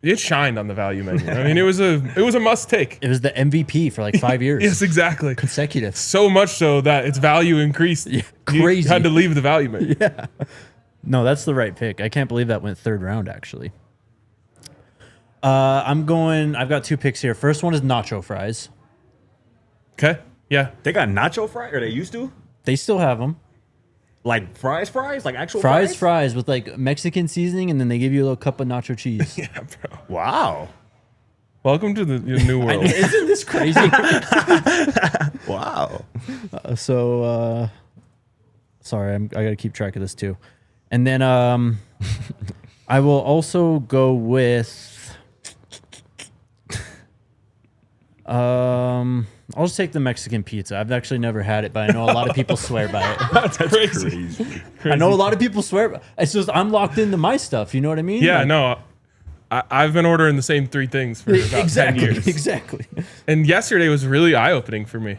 Speaker 1: it shined on the value menu. I mean, it was a must take.
Speaker 2: It was the MVP for like 5 years.
Speaker 1: Yes, exactly.
Speaker 2: Consecutive.
Speaker 1: So much so that its value increased.
Speaker 2: Yeah,
Speaker 1: You
Speaker 2: crazy.
Speaker 1: had to leave the value menu.
Speaker 2: Yeah. No, that's the right pick. I can't believe that went 3rd round, actually. I've got 2 picks here. First one is nacho fries.
Speaker 1: Okay. Yeah.
Speaker 3: They got nacho fries, or they used to?
Speaker 2: They still have them.
Speaker 3: Like fries? Like actual
Speaker 2: Fries with like Mexican seasoning, and then they give you a little cup of nacho cheese.
Speaker 1: Yeah, bro.
Speaker 3: Wow.
Speaker 1: Welcome to the new world.
Speaker 2: Isn't this crazy?
Speaker 3: Wow.
Speaker 2: Sorry, I got to keep track of this too. And then I will also go with I'll just take the Mexican pizza. I've actually never had it, but I know a lot of people swear by it.
Speaker 1: That's crazy.
Speaker 2: I know a lot of people swear by it. It's just I'm locked into my stuff, you know what I mean?
Speaker 1: Yeah,
Speaker 2: Like,
Speaker 1: no. I've been ordering the same 3 things for about 10 years.
Speaker 2: Exactly.
Speaker 1: And yesterday was really eye-opening for me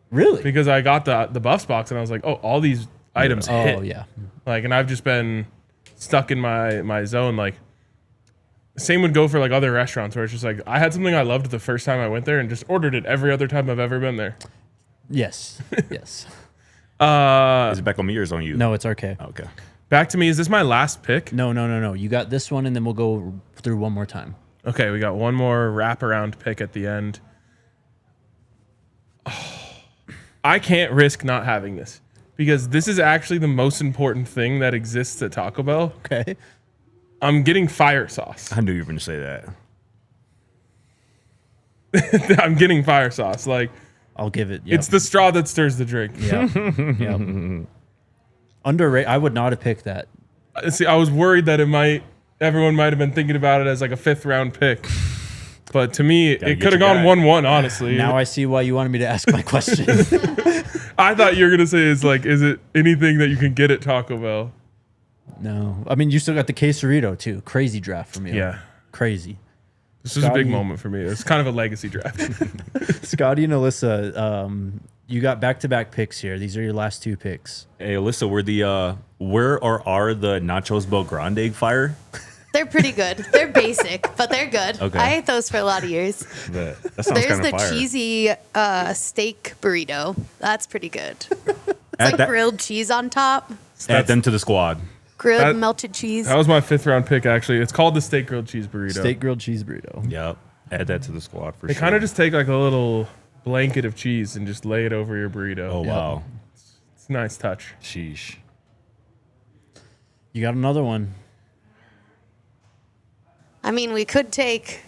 Speaker 2: Really?
Speaker 1: because I got the Buffs box and I was like, oh, all these items hit.
Speaker 2: Oh, yeah.
Speaker 1: Like, and I've just been stuck in my zone. Like, same would go for like other restaurants where it's just like I had something I loved the first time I went there and just ordered it every other time I've ever been there.
Speaker 2: Yes. Yes.
Speaker 3: Is it back on me or is it on you?
Speaker 2: No, it's okay.
Speaker 3: Okay.
Speaker 1: Back to me. Is this my last pick?
Speaker 2: No. You got this one, and then we'll go through one more time.
Speaker 1: Okay, we got one more wraparound pick at the end. Oh, I can't risk not having this because this is actually the most important thing that exists at Taco Bell.
Speaker 2: Okay.
Speaker 1: I'm getting fire sauce.
Speaker 3: I knew you were going to say that.
Speaker 1: I'm getting fire sauce. Like,
Speaker 2: I'll give it. Yep.
Speaker 1: it's the straw that stirs the drink.
Speaker 2: Yeah. Yep. Underrated. I would not have picked that.
Speaker 1: See, I was worried that everyone might have been thinking about it as like a 5th round pick. But to me, it could have gone 1-1, honestly.
Speaker 2: Now I see why you wanted me to ask my question.
Speaker 1: I thought you were going to say, is it anything that you can get at Taco Bell?
Speaker 2: No. I mean, you still got the quesarito, too. Crazy draft from you.
Speaker 1: Yeah.
Speaker 2: Crazy.
Speaker 1: This is a big moment for me. It's kind of a legacy draft.
Speaker 2: Scotty and Alyssa, you got back-to-back picks here. These are your last 2 picks.
Speaker 3: Hey, Alyssa, where are the nachos Bel Grande fire?
Speaker 4: They're pretty good. They're basic, but they're good.
Speaker 3: Okay.
Speaker 4: I ate those for a lot of years.
Speaker 3: That sounds
Speaker 4: There's
Speaker 3: kind
Speaker 4: the
Speaker 3: of fire.
Speaker 4: cheesy steak burrito. That's pretty good. It's
Speaker 3: Add
Speaker 4: like
Speaker 3: that-
Speaker 4: grilled cheese on top.
Speaker 3: Add them to the squad.
Speaker 4: Grilled melted cheese.
Speaker 1: That was my 5th round pick, actually. It's called the steak grilled cheese burrito.
Speaker 2: Steak grilled cheese burrito.
Speaker 3: Yep. Add that to the squad for
Speaker 1: They
Speaker 3: sure.
Speaker 1: kind of just take like a little blanket of cheese and just lay it over your burrito.
Speaker 3: Oh, wow.
Speaker 1: It's a nice touch.
Speaker 3: Sheesh.
Speaker 2: You got another one.
Speaker 4: I mean, we could take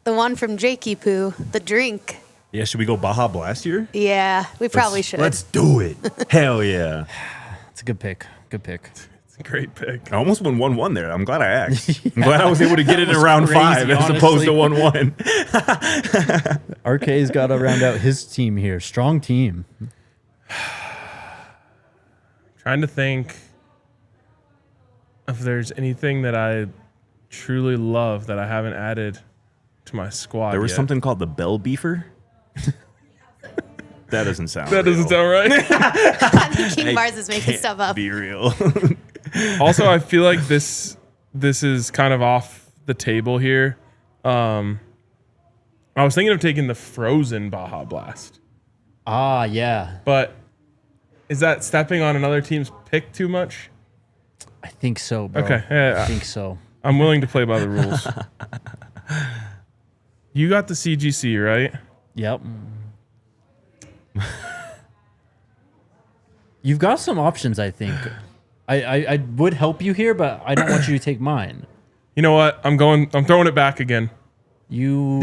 Speaker 4: the one from Jakey Poo, the drink.
Speaker 3: Yeah, should we go Baja Blast here?
Speaker 4: Yeah, we probably should.
Speaker 3: Let's do it. Hell yeah.
Speaker 2: It's a good pick. Good pick.
Speaker 1: It's a great pick.
Speaker 3: I almost won 1-1 there. I'm glad I asked. I'm glad I was able to get it in round
Speaker 2: crazy,
Speaker 3: 5 as opposed to
Speaker 2: honestly.
Speaker 3: 1-1.
Speaker 2: RK's got to round out his team here. Strong team.
Speaker 1: Trying to think if there's anything that I truly love that I haven't added to my squad
Speaker 3: There was
Speaker 1: yet.
Speaker 3: something called the Bell Beefer. That doesn't sound
Speaker 1: That doesn't
Speaker 3: real.
Speaker 1: sound right.
Speaker 4: I think King Mars is making
Speaker 3: Can't
Speaker 4: stuff up.
Speaker 3: Be real.
Speaker 1: Also, I feel like this is kind of off the table here. I was thinking of taking the frozen Baja Blast,
Speaker 2: Ah, yeah.
Speaker 1: but is that stepping on another team's pick too much?
Speaker 2: I think so, bro.
Speaker 1: Okay, yeah,
Speaker 2: I think so.
Speaker 1: I'm willing to play by the rules. You got the CGC, right?
Speaker 2: Yep. You've got some options, I think. I would help you here, but I don't want you to take mine.
Speaker 1: You know what? I'm throwing it back again.
Speaker 2: You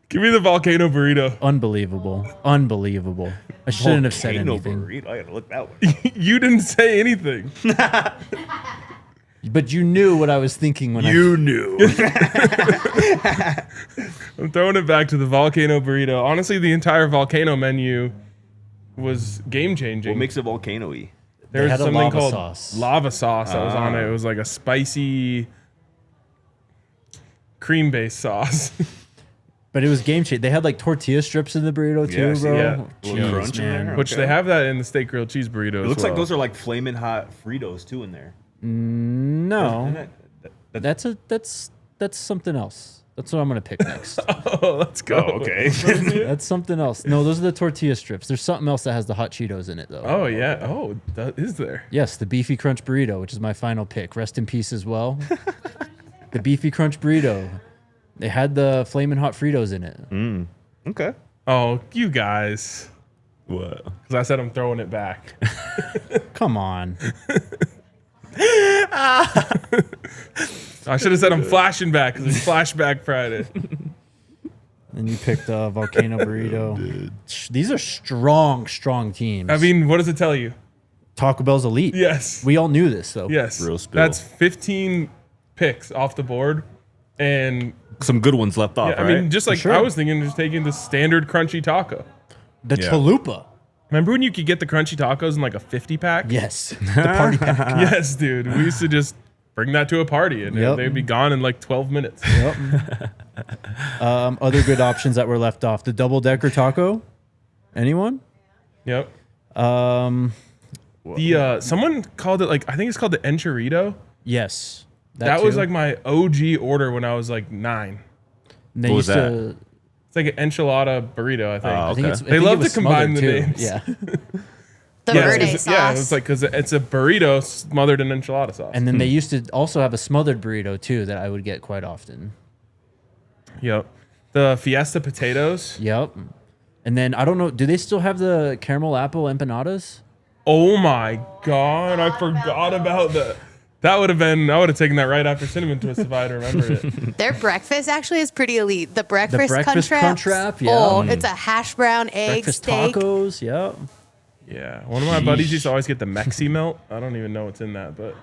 Speaker 1: Give me the volcano burrito.
Speaker 2: unbelievable. Unbelievable. I shouldn't have said
Speaker 3: Volcano
Speaker 2: anything.
Speaker 3: burrito. I gotta look that one.
Speaker 1: You didn't say anything.
Speaker 2: But you knew what I was thinking when
Speaker 3: You knew.
Speaker 1: I'm throwing it back to the volcano burrito. Honestly, the entire volcano menu was game changing.
Speaker 3: What makes it volcano-y?
Speaker 1: There was
Speaker 2: had a
Speaker 1: something
Speaker 2: lava
Speaker 1: called
Speaker 2: sauce.
Speaker 1: lava sauce that was on it. It was like a spicy cream-based sauce.
Speaker 2: But it was game changing. They had like tortilla strips in the burrito too,
Speaker 3: Yes,
Speaker 2: bro.
Speaker 1: yeah.
Speaker 3: Little
Speaker 2: Jeez,
Speaker 3: crunch in
Speaker 2: man.
Speaker 3: there.
Speaker 1: Which
Speaker 3: Okay.
Speaker 1: they have that in the steak grilled cheese burrito.
Speaker 3: It looks like those are like flaming hot Fritos too in there.
Speaker 2: No,
Speaker 3: That-
Speaker 2: that's something else. That's what I'm gonna pick next.
Speaker 1: Oh, let's go.
Speaker 3: Oh, okay.
Speaker 2: That's something else. No, those are the tortilla strips. There's something else that has the hot Cheetos in it though.
Speaker 1: Oh, yeah. Oh, that is there.
Speaker 2: Yes, the beefy crunch burrito, which is my final pick. Rest in peace as well. The beefy crunch burrito. They had the flaming hot Fritos in it.
Speaker 3: Okay.
Speaker 1: Oh, you guys.
Speaker 3: What?
Speaker 1: Because I said I'm throwing it back.
Speaker 2: Come on.
Speaker 1: I should have said I'm flashing back because it's Flashback Friday.
Speaker 2: And you picked a volcano burrito. These are strong teams.
Speaker 1: I mean, what does it tell you?
Speaker 2: Taco Bell's elite.
Speaker 1: Yes.
Speaker 2: We all knew this though.
Speaker 1: Yes.
Speaker 3: Real spill.
Speaker 1: That's 15 picks off the board. And
Speaker 3: Some good ones left off,
Speaker 1: yeah, I
Speaker 3: right?
Speaker 1: mean, just like
Speaker 2: sure.
Speaker 1: I was thinking, just taking the standard crunchy taco.
Speaker 2: The
Speaker 3: Yeah.
Speaker 2: chalupa.
Speaker 1: Remember when you could get the crunchy tacos in like a 50 pack?
Speaker 2: Yes. The party pack.
Speaker 1: Yes, dude. We used to just bring that to a party and
Speaker 2: Yep.
Speaker 1: they'd be gone in like 12 minutes.
Speaker 2: Yep. Other good options that were left off. The double decker taco. Anyone?
Speaker 1: Yep.
Speaker 2: Um,
Speaker 1: Someone called it like, I think it's called the enchilito.
Speaker 2: yes.
Speaker 1: That was
Speaker 2: too.
Speaker 1: like my OG order when I was like 9.
Speaker 2: And they
Speaker 3: What was
Speaker 2: used to.
Speaker 1: It's like an enchilada burrito, I think.
Speaker 3: Oh,
Speaker 2: I think
Speaker 3: Okay.
Speaker 2: it's. I
Speaker 1: They
Speaker 2: think
Speaker 1: love
Speaker 2: it
Speaker 1: to
Speaker 2: was
Speaker 1: combine
Speaker 2: smothered,
Speaker 1: the
Speaker 2: too.
Speaker 1: names.
Speaker 2: Yeah.
Speaker 4: The
Speaker 1: Yeah,
Speaker 4: verde
Speaker 1: it's-
Speaker 4: sauce.
Speaker 1: yeah, it's like because it's a burrito smothered in enchilada sauce.
Speaker 2: And then they used to also have a smothered burrito too that I would get quite often.
Speaker 1: Yep. The Fiesta potatoes.
Speaker 2: Yep. And then I don't know. Do they still have the caramel apple empanadas?
Speaker 1: Oh my god, I forgot about that. I would have taken that right after cinnamon twist if I had remembered it.
Speaker 4: Their breakfast actually is pretty elite. The breakfast,
Speaker 2: breakfast
Speaker 4: crunch
Speaker 2: crunch wrap, yeah.
Speaker 4: Oh, it's a hash brown egg
Speaker 2: Breakfast
Speaker 4: steak.
Speaker 2: tacos. Yep.
Speaker 1: Yeah, one of my buddies used to always get the Mexi melt. I don't even know what's in that, but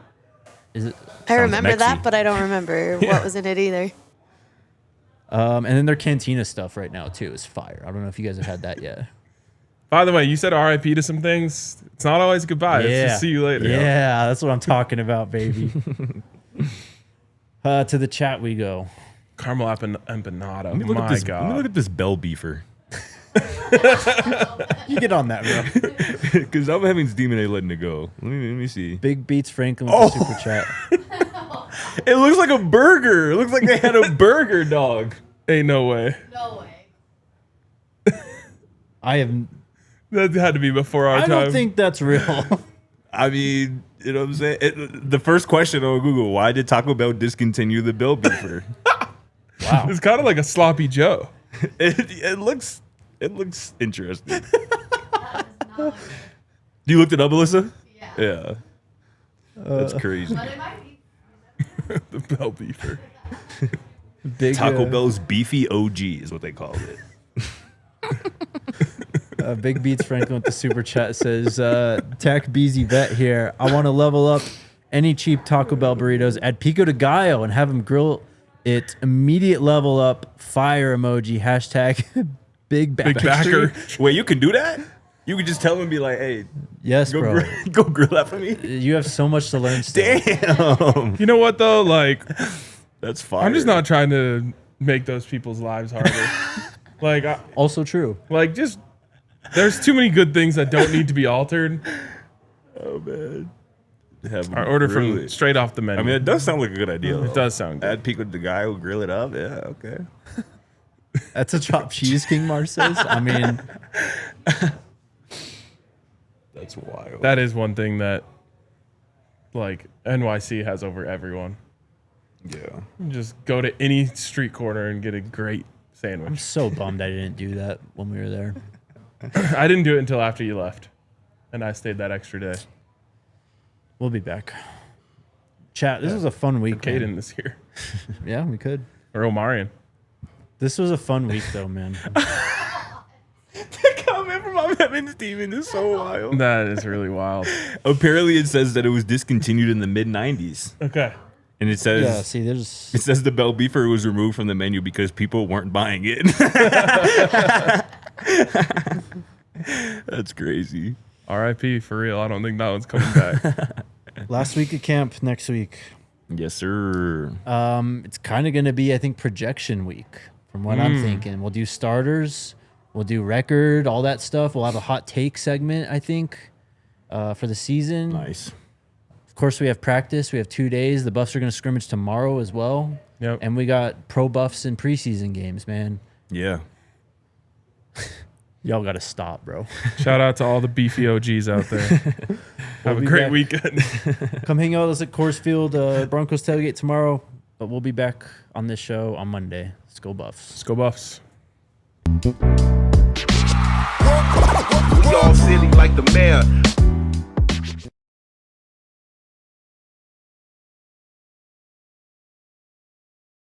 Speaker 2: Is it?
Speaker 4: I remember
Speaker 3: mexy.
Speaker 4: that, but I don't remember what was in it either.
Speaker 2: And then their Cantina stuff right now too is fire. I don't know if you guys have had that yet.
Speaker 1: by the way, you said RIP to some things. It's not always goodbye. It's just see you later.
Speaker 2: Yeah, that's what I'm talking about, baby. To the chat we go.
Speaker 1: Caramel empanada.
Speaker 3: Let me look
Speaker 1: My
Speaker 3: at this.
Speaker 1: God.
Speaker 3: Let me look at this bell beefer.
Speaker 2: You get on that, bro.
Speaker 3: Because I'm having Demon A letting it go. Let me see.
Speaker 2: Big Beats Franklin with the super chat.
Speaker 3: It looks like a burger. It looks like they had a burger, dog.
Speaker 1: Ain't no way.
Speaker 4: No way.
Speaker 2: I have.
Speaker 1: That had to be before our
Speaker 2: I
Speaker 1: time.
Speaker 2: don't think that's real.
Speaker 3: I mean, you know what I'm saying? The first question on Google, why did Taco Bell discontinue the bell beefer?
Speaker 2: Wow.
Speaker 1: It's kind of like a sloppy Joe.
Speaker 3: it looks interesting. You looked it up, Alyssa? Yeah. That's crazy.
Speaker 1: The bell beefer.
Speaker 2: Big
Speaker 3: Taco Bell's beefy OG is what they called it.
Speaker 2: Big Beats Franklin with the super chat says, Tac Beezy Vet here. I want to level up any cheap Taco Bell burritos. Add pico de gallo and have them grill it. Immediate level up. Fire emoji. Hashtag big backer.
Speaker 1: Big backer.
Speaker 3: Wait, you can do that? You could just tell him, be like, hey,
Speaker 2: Yes,
Speaker 3: go,
Speaker 2: bro.
Speaker 3: go grill that for me?
Speaker 2: You have so much to learn still.
Speaker 3: Damn.
Speaker 1: You know what though? Like,
Speaker 3: That's fire.
Speaker 1: I'm just not trying to make those people's lives harder. like,
Speaker 2: Also true.
Speaker 1: just there's too many good things that don't need to be altered.
Speaker 3: Oh, man. Have
Speaker 1: I order
Speaker 3: grill
Speaker 1: from
Speaker 3: it.
Speaker 1: straight off the menu.
Speaker 3: I mean, it does sound like a good idea.
Speaker 1: it does sound good.
Speaker 3: Add pico de gallo, grill it up. Yeah, okay.
Speaker 2: That's a chopped cheese, King Mar says. I mean,
Speaker 3: That's wild.
Speaker 1: That is one thing that, like, NYC has over everyone.
Speaker 3: Yeah.
Speaker 1: You just go to any street corner and get a great
Speaker 2: I'm
Speaker 1: sandwich.
Speaker 2: so bummed I didn't do that when we were there.
Speaker 1: I didn't do it until after you left, and I stayed that extra day.
Speaker 2: We'll be back. Chat, this was a fun week. man.
Speaker 1: Caden this year.
Speaker 2: Yeah, we could.
Speaker 1: Or Omarion.
Speaker 2: This was a fun week, though, man.
Speaker 3: The comment from my Evans Demon is so wild.
Speaker 1: That is really wild.
Speaker 3: Apparently, it says that it was discontinued in the mid-90s.
Speaker 1: Okay.
Speaker 3: And it says...
Speaker 2: Yeah, see, there's...
Speaker 3: It says the bell beefer was removed from the menu because people weren't buying it. That's crazy.
Speaker 1: RIP for real. I don't think that one's coming back.
Speaker 2: Last week of camp, next week.
Speaker 3: Yes, sir.
Speaker 2: It's kind of going to be, I think, projection week, from what I'm thinking. We'll do starters. We'll do record, all that stuff. We'll have a hot take segment, I think, for the season.
Speaker 3: Nice.
Speaker 2: Of course, we have practice. We have 2 days. The Buffs are going to scrimmage tomorrow as well.
Speaker 1: Yep.
Speaker 2: And we got pro Buffs and preseason games, man.
Speaker 3: Yeah.
Speaker 2: Y'all got to stop, bro.
Speaker 1: Shout out to all the beefy OGs out there. Have a
Speaker 2: be
Speaker 1: great
Speaker 2: back.
Speaker 1: weekend.
Speaker 2: Come hang out with us at Coors Field, Broncos tailgate tomorrow. But we'll be back on this show on Monday. Let's go Buffs.
Speaker 1: Let's go Buffs.
Speaker 5: We all silly like the mayor.